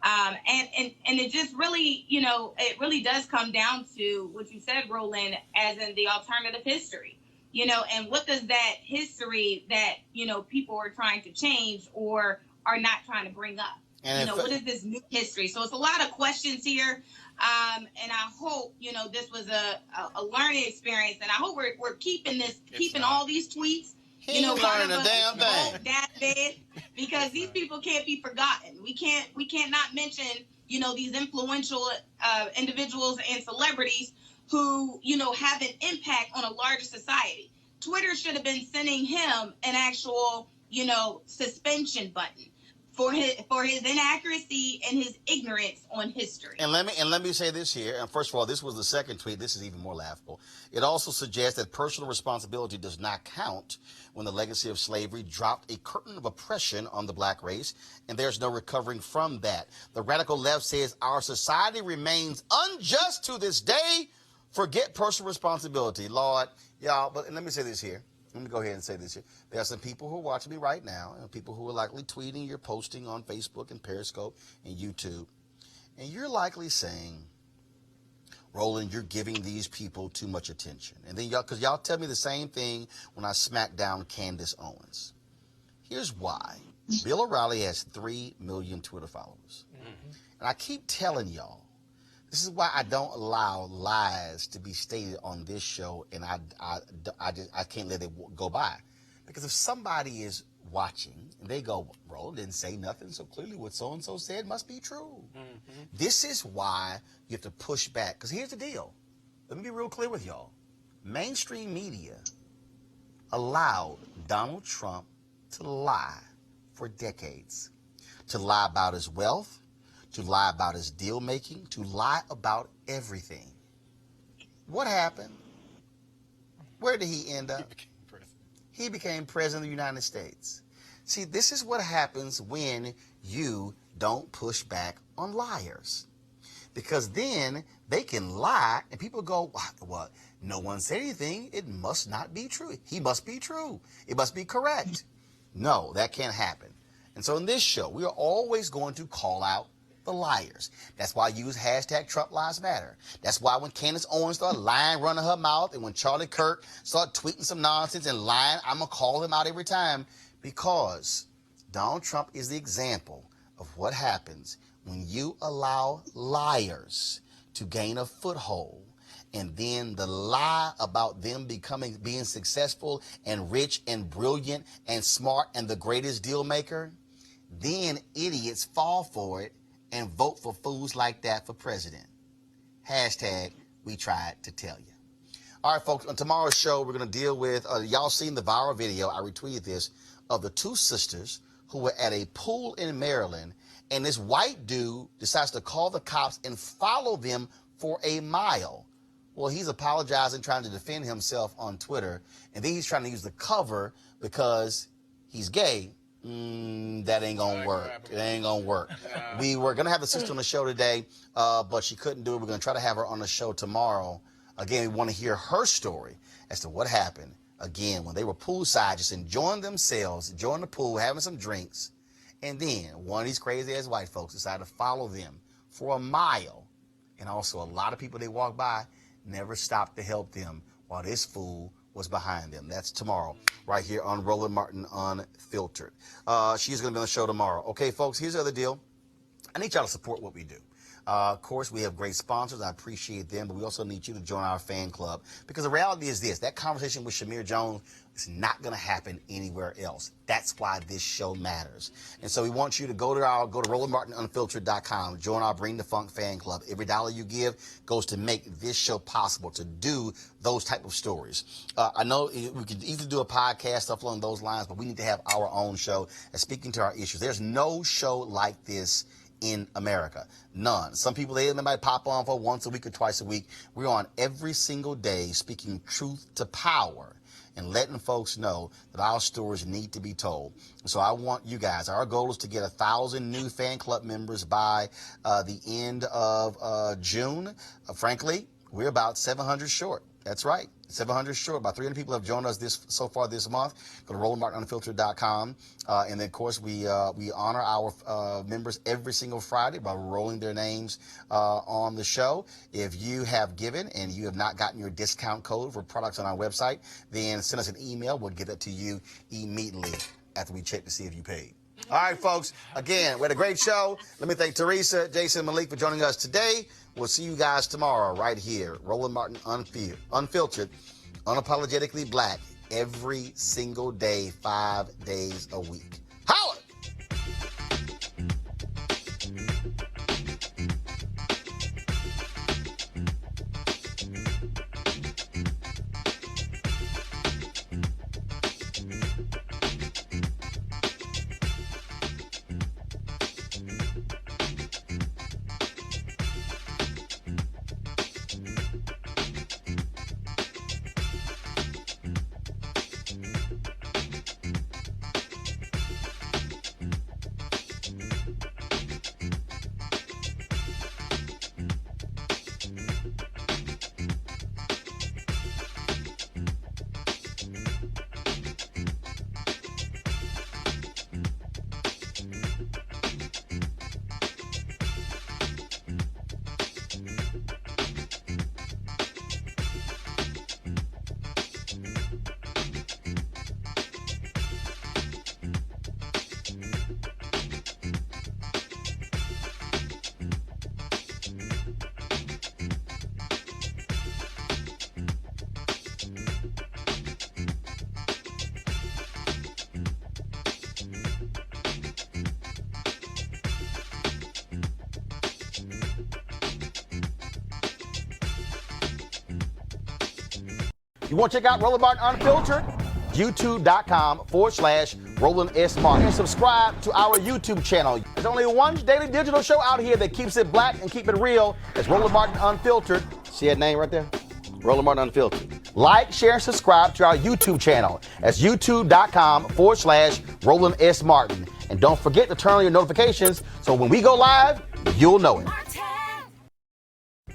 And it just really, you know, it really does come down to what you said, Roland, as in the alternative history, you know, and what does that history that, you know, people are trying to change or are not trying to bring up? And you know, what is this new history? So it's a lot of questions here. And I hope, you know, this was a learning experience, and I hope we're keeping all these tweets. He ain't learning a damn thing. Database, because these people can't be forgotten. We can't not mention, you know, these influential individuals and celebrities who, you know, have an impact on a larger society. Twitter should have been sending him an actual, you know, suspension button for his inaccuracy and his ignorance on history. And let me say this here. And first of all, this was the second tweet. This is even more laughable. It also suggests that personal responsibility does not count when the legacy of slavery dropped a curtain of oppression on the black race, and there's no recovering from that. The radical left says our society remains unjust to this day. Forget personal responsibility, Lord, y'all. But let me say this here. Let me go ahead and say this here. There are some people who are watching me right now, and people who are likely tweeting, you're posting on Facebook and Periscope and YouTube, and you're likely saying, Roland, you're giving these people too much attention. And then because y'all tell me the same thing when I smack down Candace Owens. Here's why. Bill O'Reilly has 3 million Twitter followers. And I keep telling y'all, this is why I don't allow lies to be stated on this show, and I can't let it go by. Because if somebody is watching and they go, Roland didn't say nothing, so clearly what so-and-so said must be true. This is why you have to push back. Because here's the deal. Let me be real clear with y'all. Mainstream media allowed Donald Trump to lie for decades. To lie about his wealth, to lie about his deal making, to lie about everything. What happened? Where did he end up? He became president of the United States. See, this is what happens when you don't push back on liars. Because then they can lie and people go, well, no one said anything. It must not be true. He must be true. It must be correct. No, that can't happen. And so in this show, we are always going to call out the liars. That's why I use hashtag Trump Lives Matter. That's why when Candace Owens started lying, running her mouth, and when Charlie Kirk started tweeting some nonsense and lying, I'm going to call him out every time, because Donald Trump is the example of what happens when you allow liars to gain a foothold, and then the lie about them being successful and rich and brilliant and smart and the greatest deal maker, Then idiots fall for it and vote for fools like that for president. Hashtag, we tried to tell you. All right, folks, on tomorrow's show, we're going to deal with, y'all seen the viral video, I retweeted this, of the two sisters who were at a pool in Maryland, and this white dude decides to call the cops and follow them for a mile. Well, he's apologizing, trying to defend himself on Twitter, and then he's trying to use the cover because he's gay. That ain't gonna work. It ain't gonna work. We were gonna have the sister on the show today, but she couldn't do it. We're gonna try to have her on the show tomorrow. Again, we want to hear her story as to what happened. Again, when they were poolside, just enjoying themselves, enjoying the pool, having some drinks, and then one of these crazy-ass white folks decided to follow them for a mile. And also, a lot of people they walked by never stopped to help them while this fool was behind them. That's tomorrow, right here on Roland Martin Unfiltered. She's going to be on the show tomorrow. Okay, folks, here's the other deal. I need y'all to support what we do. Of course, we have great sponsors. I appreciate them, but we also need you to join our fan club because the reality is this. That conversation with Shamir Jones is not going to happen anywhere else. That's why this show matters. And so we want you to go to RolandMartinUnfiltered.com, join our Bring the Funk fan club. Every dollar you give goes to make this show possible, to do those type of stories. I know we could either do a podcast, stuff along those lines, but we need to have our own show and speaking to our issues. There's no show like this in America. None. Some people, they might pop on for once a week or twice a week. We're on every single day speaking truth to power and letting folks know that our stories need to be told. So I want you guys, our goal is to get 1,000 new fan club members by the end of June. Frankly, we're about 700 short. That's right. 700 short. About 300 people have joined us so far this month. Go to RolandMartinUnfiltered.com. And then, of course, we honor our members every single Friday by rolling their names on the show. If you have given and you have not gotten your discount code for products on our website, then send us an email. We'll get that to you immediately after we check to see if you paid. All right, folks. Again, we had a great show. Let me thank Teresa, Jason, Malik for joining us today. We'll see you guys tomorrow right here. Roland Martin Unfiltered, unapologetically black, every single day, 5 days a week. Holla! You want to check out Roland Martin Unfiltered? YouTube.com/Roland S. Martin. And subscribe to our YouTube channel. There's only one daily digital show out here that keeps it black and keep it real. It's Roland Martin Unfiltered. See that name right there? Roland Martin Unfiltered. Like, share, and subscribe to our YouTube channel. That's YouTube.com/Roland S. Martin. And don't forget to turn on your notifications so when we go live, you'll know it.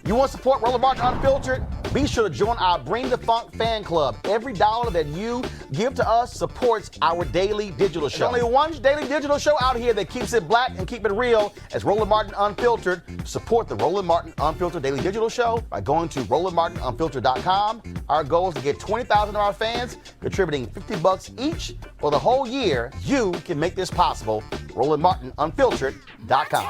You want to support Roland Martin Unfiltered? Be sure to join our Bring the Funk fan club. Every dollar that you give to us supports our daily digital show. There's only one daily digital show out here that keeps it black and keep it real. It's Roland Martin Unfiltered. Support the Roland Martin Unfiltered daily digital show by going to RolandMartinUnfiltered.com. Our goal is to get 20,000 of our fans contributing $50 each for the whole year. You can make this possible. RolandMartinUnfiltered.com.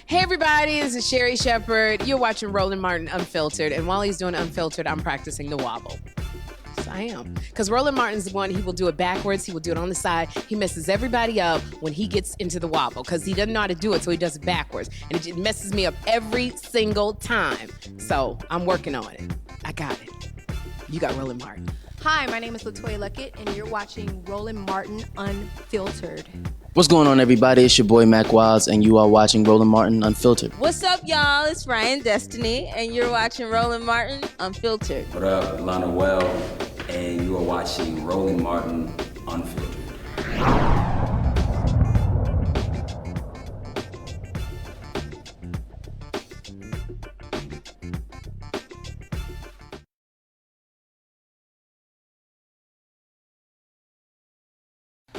Hey everybody, this is Sherry Shepherd. You're watching Roland Martin Unfiltered, and while he's doing Unfiltered, I'm practicing the wobble. Sign I am. Because Roland Martin's the one, he will do it backwards. He will do it on the side. He messes everybody up when he gets into the wobble because he doesn't know how to do it, so he does it backwards. And it just messes me up every single time. So I'm working on it. I got it. You got Roland Martin. Hi, my name is LaToya Luckett, and you're watching Roland Martin Unfiltered. What's going on, everybody? It's your boy Mac Wilds, and you are watching Roland Martin Unfiltered. What's up, y'all? It's Ryan Destiny, and you're watching Roland Martin Unfiltered. What up, Lana Well, and you are watching Roland Martin Unfiltered.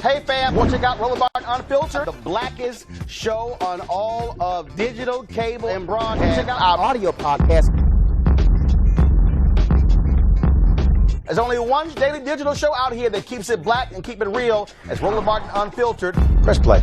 Hey fam, want to check out Roland Martin Unfiltered, the blackest show on all of digital, cable, and broadcast. Check out our audio podcast. There's only one daily digital show out here that keeps it black and keep it real. It's Roland Martin Unfiltered. Press play.